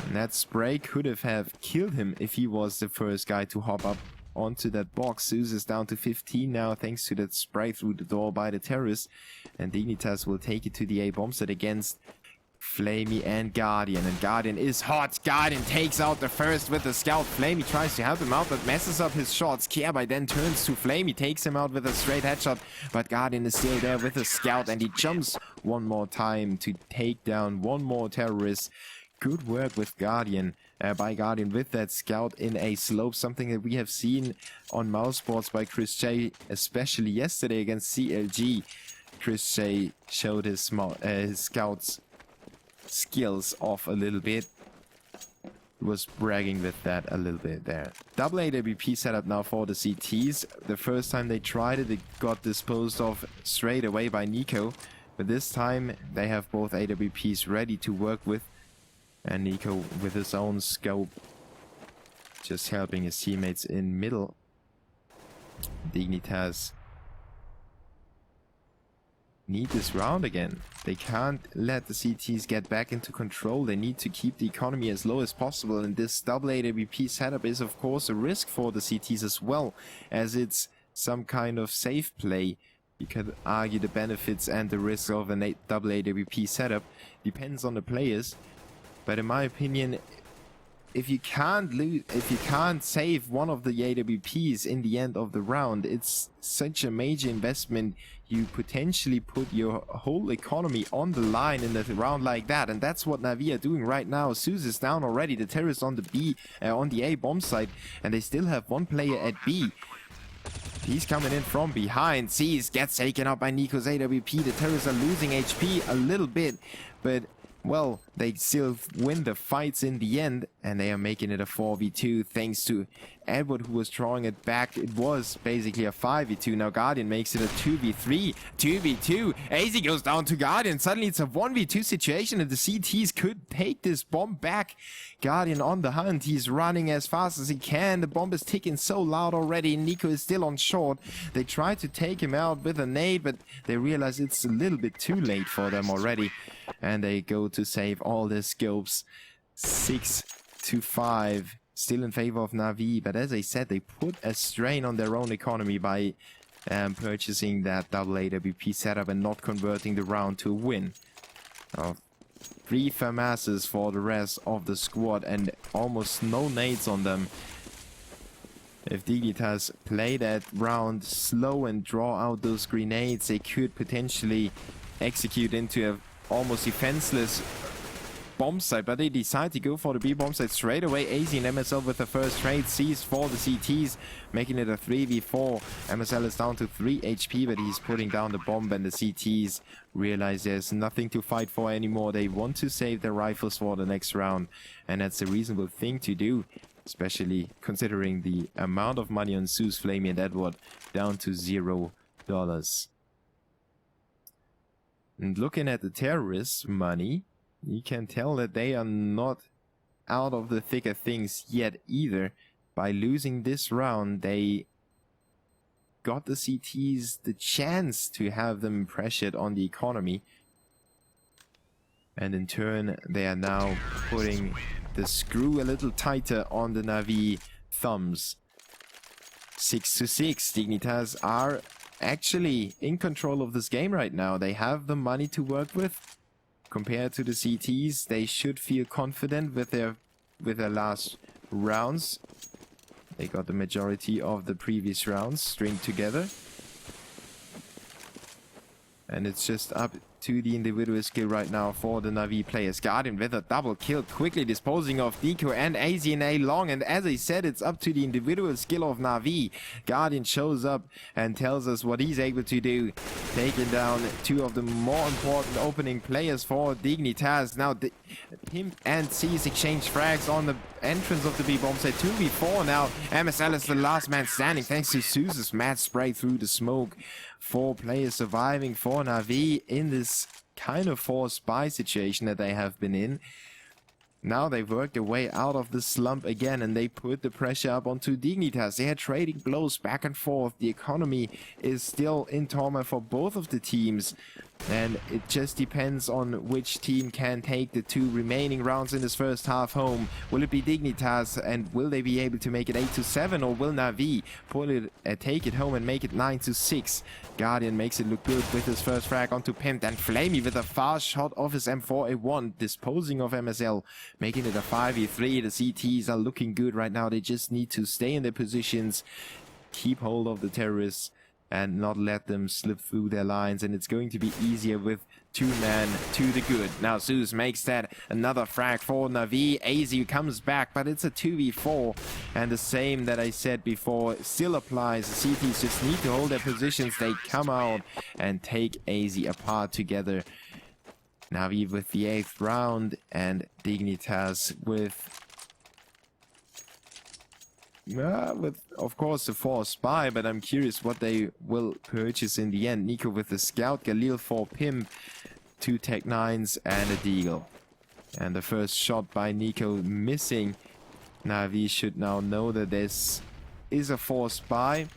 Speaker 1: And that spray could have killed him if he was the first guy to hop up onto that box. Zeus is down to 15 now thanks to that spray through the door by the terrorist. And Dignitas will take it to the A bomb set against Flamey and Guardian. And Guardian is hot. Guardian takes out the first with the scout. Flamey tries to help him out, but messes up his shots. Kierby then turns to Flamey, takes him out with a straight headshot, but Guardian is still there with the scout, and he jumps one more time to take down one more terrorist. Good work with Guardian, by Guardian with that scout in a slope, something that we have seen on mouse boards by Chris J, especially yesterday against CLG. Chris J showed his scouts skills off a little bit. Was bragging with that a little bit there. Double AWP setup now for the CTs. The first time they tried it, it got disposed of straight away by NiKo, but this time they have both AWPs ready to work with, and NiKo with his own scope just helping his teammates in middle. Dignitas need this round again. They can't let the CTs get back into control. They need to keep the economy as low as possible, and this double AWP setup is of course a risk for the CTs as well, as it's some kind of safe play. You could argue the benefits and the risks of a double AWP setup depends on the players, but in my opinion, if you can't save one of the AWPs in the end of the round, it's such a major investment. You potentially put your whole economy on the line in a round like that, and that's what Na'Vi are doing right now. Zeus is down already. The terrorists on the A bomb site, and they still have one player at B. He's coming in from behind. Sees gets taken out by NiKo's AWP. The terrorists are losing HP a little bit, but well, they still win the fights in the end, and they are making it a 4v2 thanks to Edward, who was drawing it back. It was basically a 5v2. Now Guardian makes it a 2v3, 2v2. AZ goes down to Guardian. Suddenly it's a 1v2 situation, and the CTs could take this bomb back. Guardian on the hunt. He's running as fast as he can. The bomb is ticking so loud already. NiKo is still on short. They try to take him out with a nade, but they realize it's a little bit too late for them already. And they go to save all their scopes. 6-5. Still in favor of Na'Vi, but as I said, they put a strain on their own economy by purchasing that double AWP setup and not converting the round to a win. 3 FAMASs for the rest of the squad and almost no nades on them. If Dignitas play that round slow and draw out those grenades, they could potentially execute into a almost defenseless bomb site, but they decide to go for the B bomb site straight away. AZ and MSL with the first trade, sees for the CTs, making it a 3v4. MSL is down to 3 HP, but he's putting down the bomb, and the CTs realize there's nothing to fight for anymore. They want to save their rifles for the next round, and that's a reasonable thing to do, especially considering the amount of money on Zeus, Flamey and Edward down to $0. And looking at the terrorists' money, you can tell that they are not out of the thick of things yet either. By losing this round, they got the CTs the chance to have them pressured on the economy. And in turn, they are now putting the screw a little tighter on the Na'Vi thumbs. 6-6. Dignitas are actually in control of this game right now. They have the money to work with. Compared to the CTs, they should feel confident with their last rounds. They got the majority of the previous rounds stringed together. And it's just up to the individual skill right now for the Na'Vi players. Guardian with a double kill, quickly disposing of Nico and AZ and A Long. And as I said, it's up to the individual skill of Na'Vi. Guardian shows up and tells us what he's able to do, taking down two of the more important opening players for Dignitas. Now, him and C's exchange frags on the entrance of the B bomb site. 2v4 now. MSL is the last man standing thanks to Zeus's mad spray through the smoke. 4 players surviving for Na'Vi in this kind of forced buy situation that they have been in. Now they've worked their way out of the slump again, and they put the pressure up onto Dignitas. They are trading blows back and forth. The economy is still in turmoil for both of the teams, and it just depends on which team can take the 2 remaining rounds in this first half home. Will it be Dignitas, and will they be able to make it 8-7, or will Na'Vi take it home and make it 9-6? Guardian makes it look good with his first frag onto Pimped, and Flamey with a fast shot of his M4A1, disposing of MSL, making it a 5v3. The CTs are looking good right now. They just need to stay in their positions, keep hold of the terrorists, and not let them slip through their lines, and it's going to be easier with 2 men to the good. Now Zeus makes that another frag for Na'Vi. AZ comes back, but it's a 2v4, and the same that I said before still applies. The CTs just need to hold their positions. They come out and take AZ apart together. Na'Vi with the 8th round, and Dignitas with of course the force spy, but I'm curious what they will purchase in the end. Nico with the scout, Galil for Pimp, 2 Tech 9s and a Deagle. And the first shot by Nico missing. Na'Vi should now know that this is a force spy,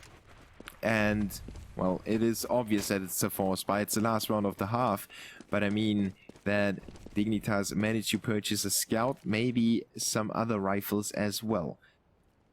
Speaker 1: and well, it is obvious that it's a force spy. It's the last round of the half, but I mean that Dignitas managed to purchase a scout, maybe some other rifles as well.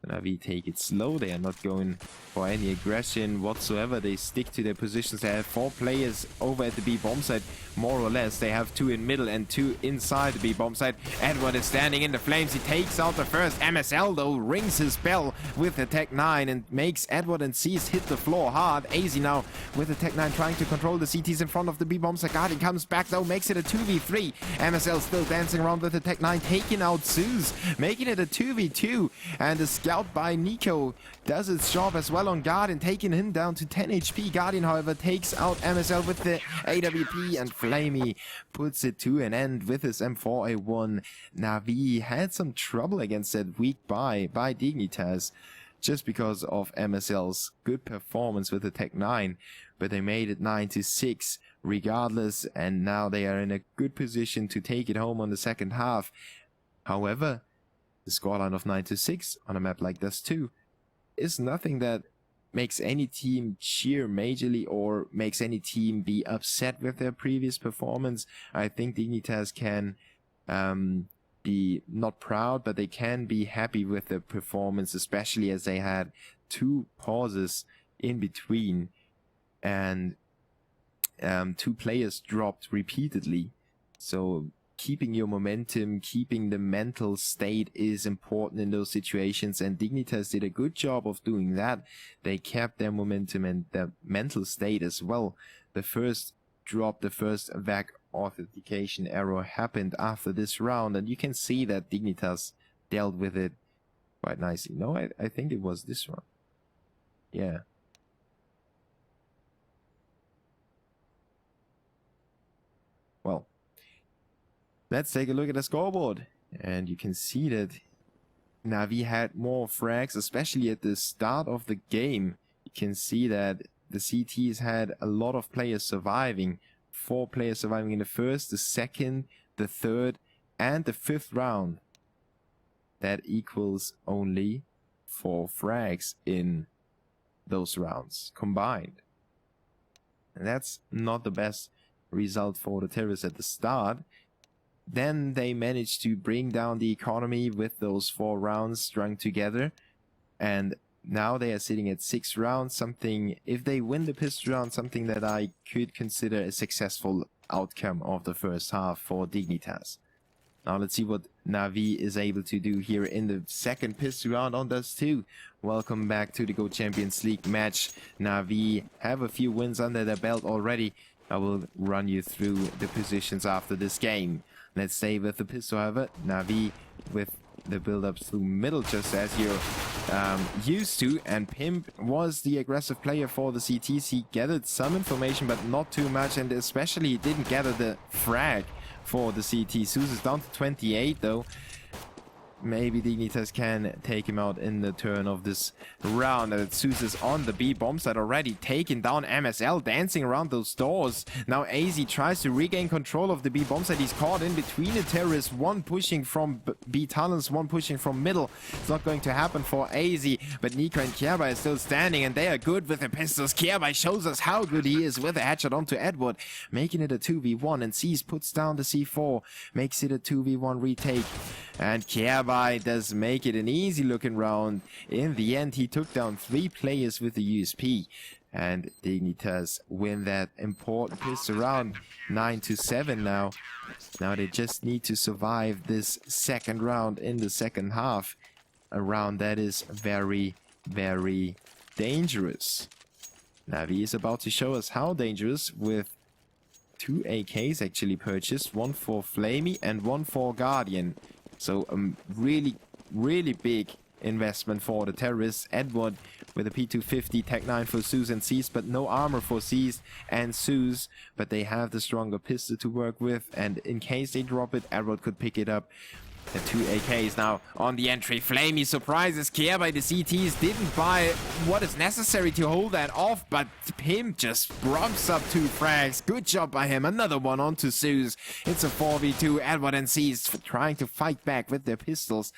Speaker 1: Na'Vi take it slow. They are not going for any aggression whatsoever. They stick to their positions. They have 4 players over at the B bomb site, more or less. They have 2 in middle and 2 inside the B bomb site. Edward is standing in the flames. He takes out the first. MSL though rings his bell with the Tech 9 and makes Edward and C's hit the floor hard. AZ now with the Tech 9 trying to control the CTs in front of the B bomb site. Guardian comes back though, makes it a 2v3. MSL still dancing around with the Tech 9, taking out Zeus, making it a 2v2, and the scout by Nico does its job as well on Guardian, taking him down to 10 HP. Guardian, however, takes out MSL with the AWP, and Flamey puts it to an end with his M4A1. Na'Vi had some trouble against that weak buy by Dignitas just because of MSL's good performance with the Tech 9, but they made it 9-6 regardless, and now they are in a good position to take it home on the second half. However, the scoreline of 9-6 on a map like dust2 is nothing that makes any team cheer majorly or makes any team be upset with their previous performance. I think Dignitas can be not proud, but they can be happy with their performance, especially as they had 2 pauses in between and 2 players dropped repeatedly. So keeping your momentum, keeping the mental state is important in those situations, and Dignitas did a good job of doing that. They kept their momentum and their mental state as well. The first drop, the first VAC authentication error happened after this round, and you can see that Dignitas dealt with it quite nicely. No, I think it was this one. Yeah. Well, let's take a look at the scoreboard, and you can see that Na'Vi had more frags, especially at the start of the game. You can see that the CTs had a lot of players surviving. 4 players surviving in the first, the second, the third, and the 5th round. That equals only 4 frags in those rounds combined. And that's not the best result for the terrorists at the start. Then they managed to bring down the economy with those 4 rounds strung together, and now they are sitting at 6 rounds, something, if they win the pistol round, something that I could consider a successful outcome of the first half for Dignitas. Now let's see what Na'Vi is able to do here in the second pistol round on dust2. Welcome back to the Go Champions League match. Na'Vi have a few wins under their belt already. I will run you through the positions after this game. Let's stay with the pistol, however. Na'Vi with the build-up through middle, just as you're used to. And Pimp was the aggressive player for the CTs. He gathered some information, but not too much. And especially he didn't gather the frag for the CT. Zeus is down to 28, though. Maybe Dignitas can take him out in the turn of this round. Zeus is on the B bomb site already, taking down MSL, dancing around those doors. Now AZ tries to regain control of the B bomb site. He's caught in between the terrorists, one pushing from B tunnels, one pushing from middle. It's not going to happen for AZ, but Nika and Kierby are still standing, and they are good with the pistols. Kierby shows us how good he is with a headshot onto Edward, making it a 2v1, and Seas puts down the C4, makes it a 2v1 retake. And Kierby does make it an easy looking round. In the end, he took down 3 players with the USP. And Dignitas win that important pistol round. 9-7 now. Now they just need to survive this second round in the second half. A round that is very, very dangerous. Na'Vi is about to show us how dangerous with 2 AKs actually purchased. One for Flamey and one for Guardian. So a really, really big investment for the terrorists. Edward with a P250, Tech 9 for Zeus and Seas, but no armor for Seas and Zeus. But they have the stronger pistol to work with, and in case they drop it, Edward could pick it up. The 2 AKs now on the entry. Flamey surprises Kierby. The CTs didn't buy what is necessary to hold that off, but Pimp just rubs up 2 frags. Good job by him. Another one onto Zeus. It's a 4v2. Edward and Seas trying to fight back with their pistols.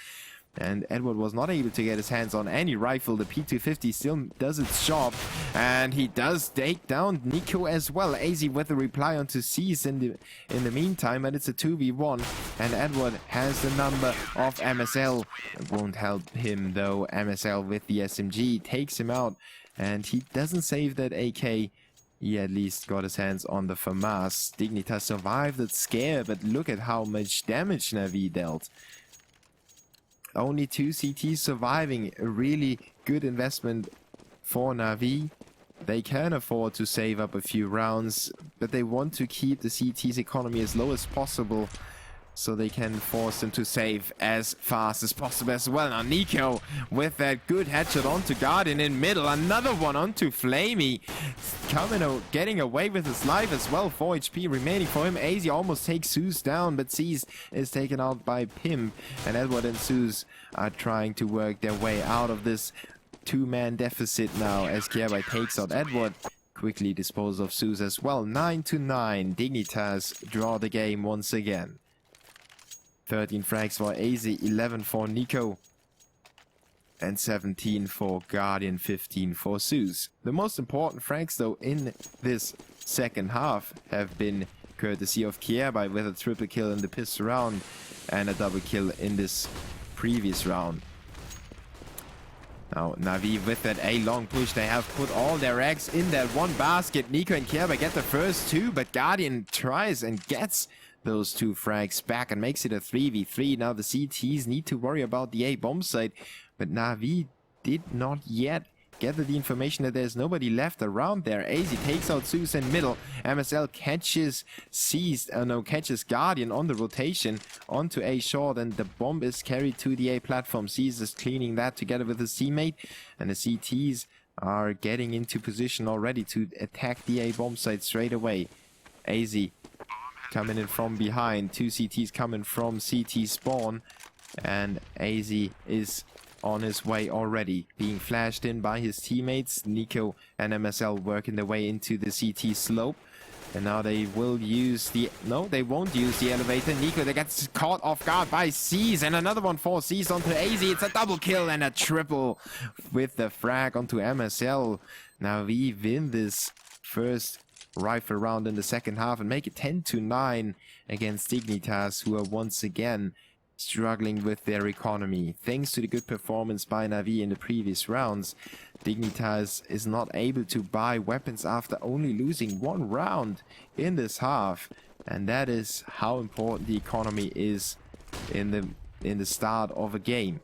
Speaker 1: And Edward was not able to get his hands on any rifle. The P250 still does its job. And he does take down Nico as well. AZ with a reply onto Seas in the meantime. But it's a 2v1. And Edward has the number of MSL. It won't help him though. MSL with the SMG takes him out. And he doesn't save that AK. He at least got his hands on the FAMAS. Dignitas survived that scare. But look at how much damage Na'Vi dealt. Only 2 CTs surviving, a really good investment for Na'Vi. They can afford to save up a few rounds, but they want to keep the CT's economy as low as possible, so they can force them to save as fast as possible as well. Now Nico with that good headshot onto Guardian in middle, another one onto Flamey, getting away with his life as well. 4 HP remaining for him. AZ almost takes Zeus down, but Seas is taken out by Pimp, and Edward and Zeus are trying to work their way out of this 2-man deficit now as Kierby takes out Edward. Quickly dispose of Zeus as well. 9-9. Dignitas draw the game once again. 13 frags for AZ, 11 for Nico, and 17 for Guardian, 15 for Zeus. The most important frags though in this second half have been courtesy of Kierby with a triple kill in the pistol round and a double kill in this previous round. Now Na'Vi with that A-long push, they have put all their eggs in that one basket. Nico and Kierby get the first 2, but Guardian tries and gets those 2 frags back and makes it a 3v3. Now the CTs need to worry about the A bomb site, but Na'Vi did not yet gather the information that there's nobody left around there. AZ takes out Zeus in middle. MSL catches catches Guardian on the rotation onto A short, and the bomb is carried to the A platform. Seas is cleaning that together with his teammate, and the CTs are getting into position already to attack the A bomb site straight away. AZ coming in from behind. 2 CTs coming from CT spawn, and AZ is on his way already, being flashed in by his teammates. Nico and MSL working their way into the CT slope, and now they will use the... No, they won't use the elevator. Nico, that gets caught off guard by Seas, and another one for Seas onto AZ. It's a double kill and a triple with the frag onto MSL. Now we win this first rifle round in the second half and make it 10-9 against Dignitas, who are once again struggling with their economy. Thanks to the good performance by Na'Vi in the previous rounds, Dignitas is not able to buy weapons after only losing 1 round in this half, and that is how important the economy is in the start of a game.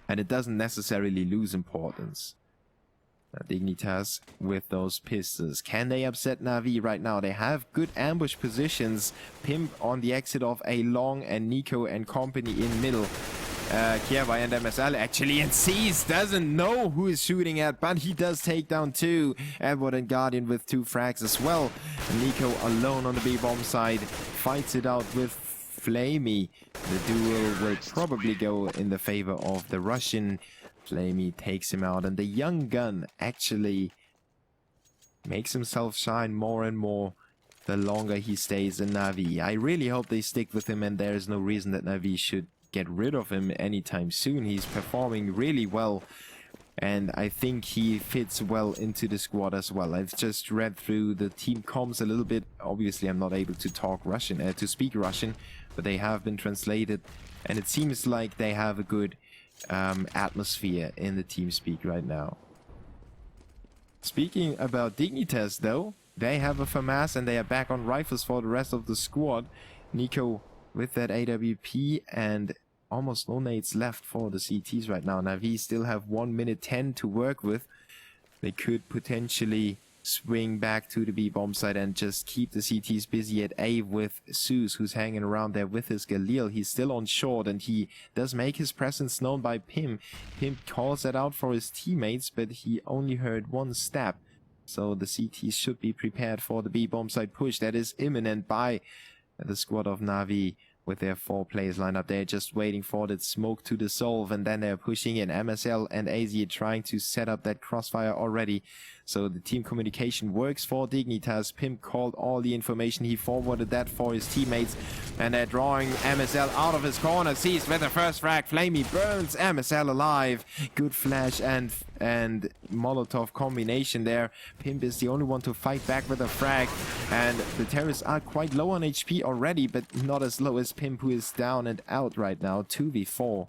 Speaker 1: And it doesn't necessarily lose importance. Dignitas with those pistols. Can they upset Na'Vi right now? They have good ambush positions. Pimp on the exit of A long and Nico and company in middle. Kiervai and MSL actually, and Seas doesn't know who is shooting at, but he does take down two. Edward and Guardian with 2 frags as well. Nico alone on the B-bomb side fights it out with Flamey. The duel will probably go in the favor of the Russian. Flamey takes him out, and the young gun actually makes himself shine more and more the longer he stays in Na'Vi. I really hope they stick with him, and there is no reason that Na'Vi should get rid of him anytime soon. He's performing really well, and I think he fits well into the squad as well. I've just read through the team comms a little bit. Obviously, I'm not able to talk Russian, to speak Russian, but they have been translated, and it seems like they have a good atmosphere in the team speak right now. Speaking about Dignitas though, they have a FAMAS and they are back on rifles for the rest of the squad. Nico with that AWP and almost no nades left for the CTs right now. Na'Vi still have 1 minute 10 to work with. They could potentially swing back to the B-bomb side and just keep the CTs busy at A with Zeus, who's hanging around there with his Galil. He's still on short, and he does make his presence known by Pim. Pim calls that out for his teammates, but he only heard 1 stab. So the CTs should be prepared for the B-bomb side push that is imminent by the squad of Na'Vi. With their 4 players lined up, they're just waiting for that smoke to dissolve, and then they're pushing in. MSL and AZ trying to set up that crossfire already. So the team communication works for Dignitas. Pimp called all the information. He forwarded that for his teammates, and they're drawing MSL out of his corner. Seized with the first frag. Flamey burns MSL alive. Good flash and Molotov combination there. Pimp is the only one to fight back with a frag, and the terrorists are quite low on HP already, but not as low as Pimp, who is down and out right now. 2v4.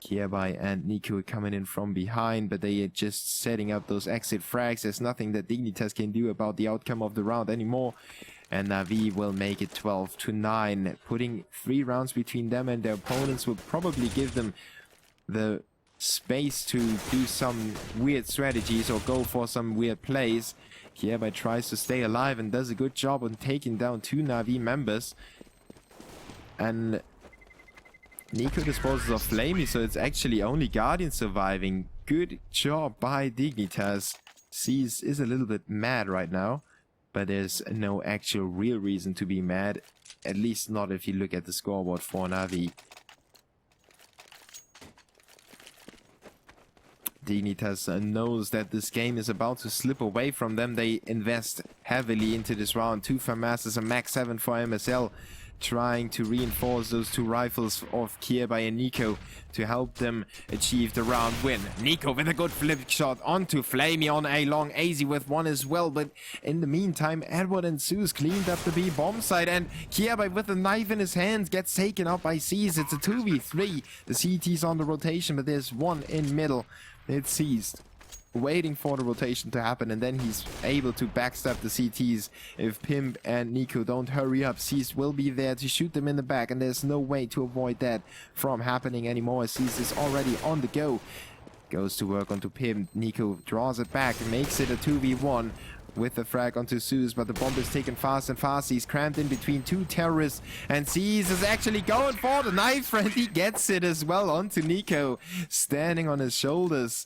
Speaker 1: Kiervai and Nico coming in from behind, but they are just setting up those exit frags. There's nothing that Dignitas can do about the outcome of the round anymore. And Na'Vi will make it 12-9. Putting 3 rounds between them and their opponents will probably give them the space to do some weird strategies or go for some weird plays. Kiervai tries to stay alive and does a good job on taking down 2 Na'Vi members. And Nico disposes of Flamey, so it's actually only Guardian surviving. Good job by Dignitas. Seas is a little bit mad right now, but there's no actual real reason to be mad. At least not if you look at the scoreboard for Na'Vi. Dignitas knows that this game is about to slip away from them. They invest heavily into this round. 2 FAMASs, a max 7 for MSL. Trying to reinforce those 2 rifles of Kiervai and Nico to help them achieve the round win. Nico with a good flip shot onto Flamey on A long, AZ with 1 as well, but in the meantime Edward and Zeus cleaned up the B-bomb side, and Kiervai with a knife in his hands gets taken out by Seas. It's a 2v3. The CT's on the rotation, but there's 1 in middle. It's seized, waiting for the rotation to happen, and then he's able to backstab the CTs. If Pimp and Nico don't hurry up, Seized will be there to shoot them in the back, and there's no way to avoid that from happening anymore. Seized is already on the go. Goes to work onto Pimp. Nico draws it back, makes it a 2v1 with the frag onto Zeus, but the bomb is taken fast and fast. He's cramped in between 2 terrorists, and Seized is actually going for the knife, and he gets it as well onto Nico, standing on his shoulders.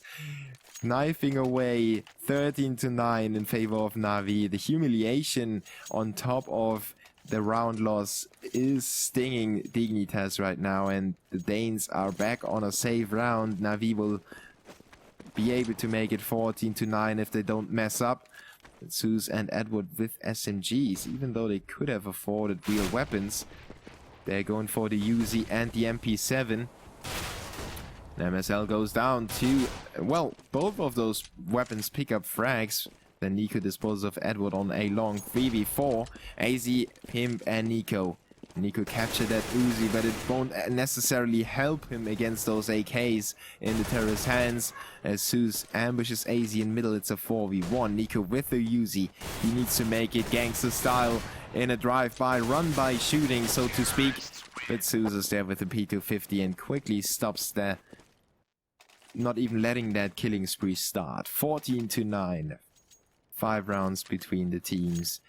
Speaker 1: Knifing away 13-9 in favor of Na'Vi. The humiliation on top of the round loss is stinging Dignitas right now, and the Danes are back on a safe round. Na'Vi will be able to make it 14-9 if they don't mess up. Zeus and Edward with SMGs, even though they could have afforded real weapons. They're going for the Uzi and the MP7. MSL goes down to, well, both of those weapons pick up frags. Then Nico disposes of Edward on A long. 3v4. AZ, Pimp, and Nico. Nico captured that Uzi, but it won't necessarily help him against those AKs in the terrorist's hands. As Zeus ambushes AZ in middle, it's a 4v1. Nico with the Uzi. He needs to make it gangster style in a drive-by, run-by shooting, so to speak. But Zeus is there with the P250 and quickly stops the not even letting that killing spree start. 14-9. 5 rounds between the teams.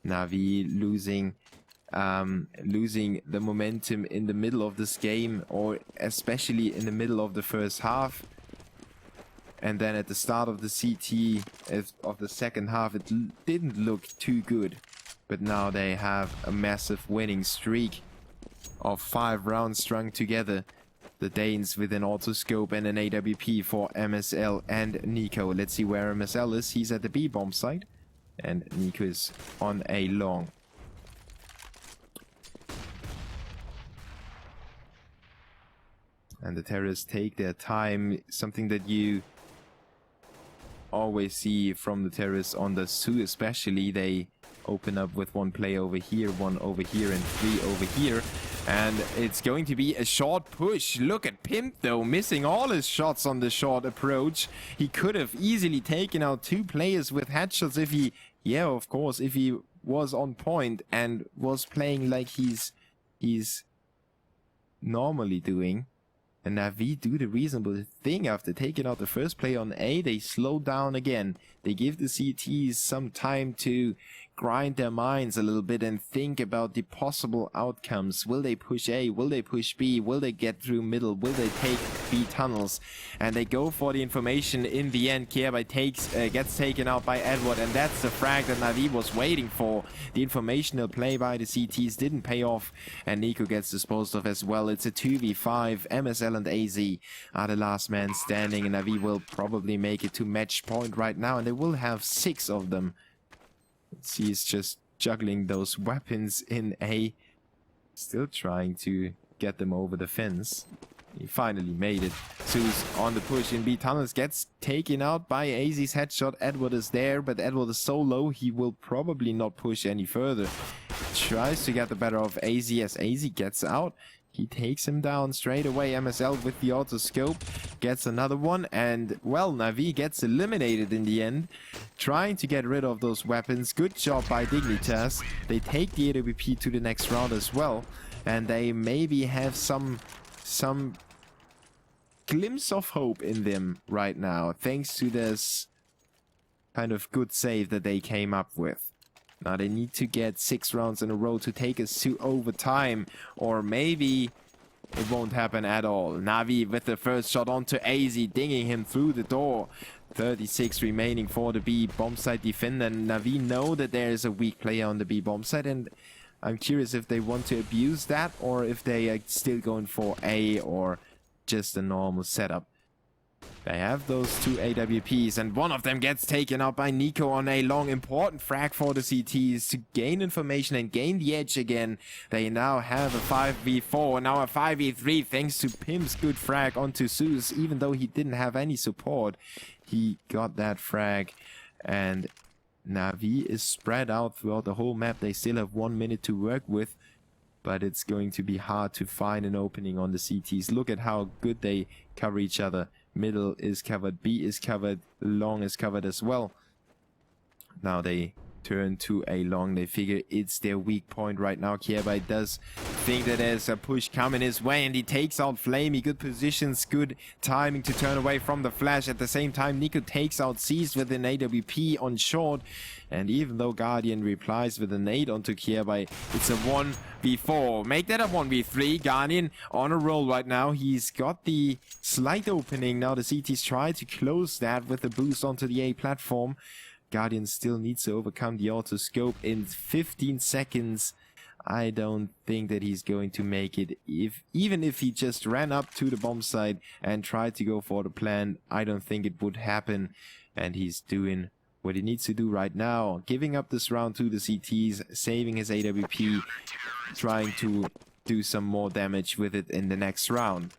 Speaker 1: Na'Vi losing the momentum in the middle of this game, or especially in the middle of the first half. And then at the start of the CT of the second half, it didn't look too good. But now they have a massive winning streak of 5 rounds strung together. The Danes with an autoscope and an AWP for MSL and Nico. Let's see where MSL is. He's at the B bomb site. And Nico is on A long. And the terrorists take their time. Something that you always see from the terrorists on the Sioux especially. They open up with one play over here, one over here, and 3 over here. And it's going to be a short push. Look at Pimp though, missing all his shots on the short approach. He could have easily taken out 2 players with headshots if he, yeah, of course, if he was on point and was playing like he's normally doing. And Na'Vi do the reasonable thing after taking out the first play on A. They slow down again. They give the CTs some time to grind their minds a little bit and think about the possible outcomes. Will they push A? Will they push B? Will they get through middle? Will they take B tunnels? And they go for the information. In the end, Kierby gets taken out by Edward, and that's the frag that Na'Vi was waiting for. The informational play by the CTs didn't pay off, and Nico gets disposed of as well. It's a 2v5. MSL and AZ are the last man standing, and Na'Vi will probably make it to match point right now, and they will have 6 of them. He's just juggling those weapons in A, still trying to get them over the fence. He finally made it. Sue's on the push in B tunnels, gets taken out by AZ's headshot. Edward is there, but Edward is so low he will probably not push any further. Tries to get the better of AZ as AZ gets out. He takes him down straight away. MSL with the autoscope gets another one, and well, Na'Vi gets eliminated in the end, trying to get rid of those weapons. Good job by Dignitas. They take the AWP to the next round as well, and they maybe have some glimpse of hope in them right now, thanks to this kind of good save that they came up with. Now they need to get 6 rounds in a row to take us to overtime, or maybe it won't happen at all. Na'Vi with the first shot onto AZ, dinging him through the door. 36 remaining for the B bomb site defender, and Na'Vi know that there is a weak player on the B bomb site, and I'm curious if they want to abuse that or if they are still going for A or just a normal setup. They have those 2 AWPs, and one of them gets taken out by Nico on a long. Important frag for the CTs to gain information and gain the edge again. They now have a 5v4, now a 5v3 thanks to Pimp's good frag onto Zeus. Even though he didn't have any support, he got that frag, and Na'Vi is spread out throughout the whole map. They still have 1 minute to work with, but it's going to be hard to find an opening on the CTs. Look at how good they cover each other. Middle is covered, B is covered, long is covered as well. Now they turn to A long. They figure it's their weak point right now. Kierby does think that there's a push coming his way, and he takes out Flamey. Good positions, good timing to turn away from the flash. At the same time, Nico takes out Seized with an AWP on short. And even though Guardian replies with a nade onto Kierby, it's a 1v4. Make that a 1v3. Guardian on a roll right now. He's got the slight opening. Now the CTs try to close that with a boost onto the A platform. Guardian still needs to overcome the autoscope in 15 seconds. I don't think that he's going to make it. Even if he just ran up to the bomb site and tried to go for the plan, I don't think it would happen. And he's doing what he needs to do right now, giving up this round to the CTs, saving his AWP, trying to do some more damage with it in the next round.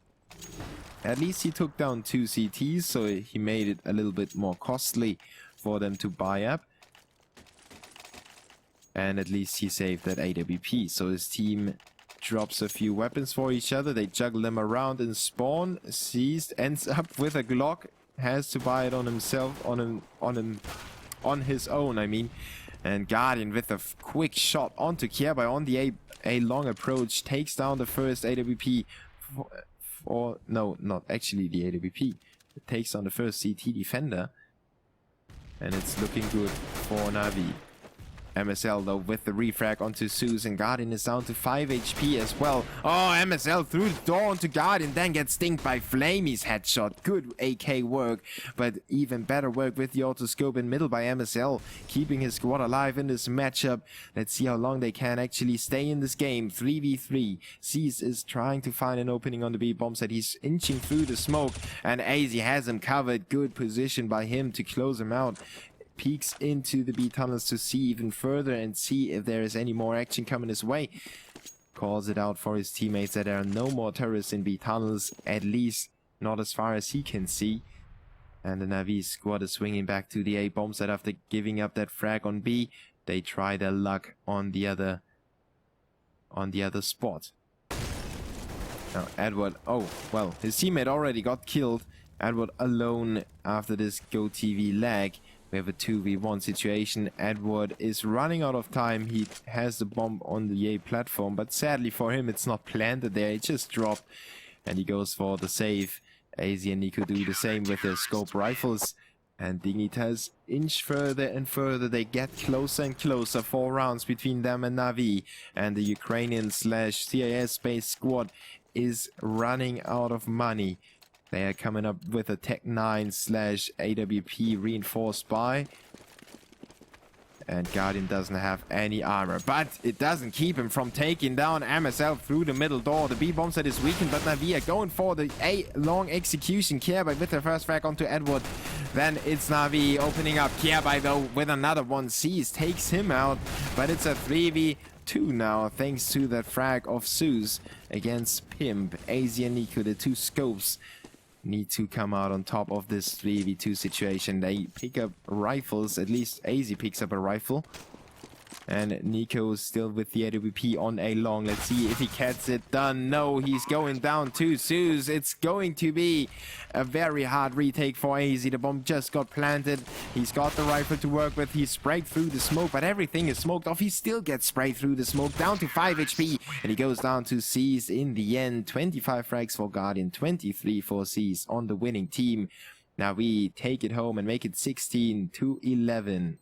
Speaker 1: At least he took down 2 CTs, so he made it a little bit more costly for them to buy up. And at least he saved that AWP, so his team drops a few weapons for each other. They juggle them around in spawn. Seized ends up with a Glock, has to buy it on himself, on his own, I mean. And Guardian with a quick shot onto Kierby on the A long approach, takes down the first AWP no, not actually the AWP. It takes on the first CT defender. And it's looking good for Na'Vi. MSL though with the refrag onto Zeus, and Guardian is down to 5 HP as well. Oh, MSL through the door onto Guardian, then gets stinked by Flamey's headshot. Good AK work, but even better work with the autoscope in middle by MSL, keeping his squad alive in this matchup. Let's see how long they can actually stay in this game. 3v3. Cease is trying to find an opening on the B bomb site. He's inching through the smoke, and AZ has him covered. Good position by him to close him out. Peeks into the B tunnels to see even further and see if there is any more action coming his way. Calls it out for his teammates that there are no more terrorists in B tunnels, at least not as far as he can see. And the Na'Vi squad is swinging back to the A bomb site after giving up that frag on B. They try their luck on the other spot. Now Edward, oh well, his teammate already got killed. Edward alone after this GoTV lag. We have a 2v1 situation. Edward is running out of time. He has the bomb on the A platform, but sadly for him it's not planted there. It just dropped and he goes for the save. AZ and Nico do the same with their scope rifles. And Dignitas inch further and further. They get closer and closer. 4 rounds between them and Na'Vi. And the Ukrainian / CIS based squad is running out of money. They are coming up with a Tech 9 / AWP reinforced by. And Guardian doesn't have any armor, but it doesn't keep him from taking down MSL through the middle door. The B bomb set is weakened, but Na'Vi are going for the A long execution. Kjaerbye with the first frag onto Edward. Then it's Na'Vi opening up. Kjaerbye though with another one. Sees takes him out, but it's a 3v2 now thanks to that frag of Zeus against Pimp. AZ and Nico, the 2 scopes, need to come out on top of this 3v2 situation. They pick up rifles, at least AZ picks up a rifle. And Nico is still with the AWP on A long. Let's see if he gets it done. No, he's going down to Zeus. It's going to be a very hard retake for AZ. The bomb just got planted. He's got the rifle to work with. He sprayed through the smoke, but everything is smoked off. He still gets sprayed through the smoke, down to 5 HP. And he goes down to Cease in the end. 25 frags for Guardian, 23 for Cease on the winning team. Now we take it home and make it 16-11.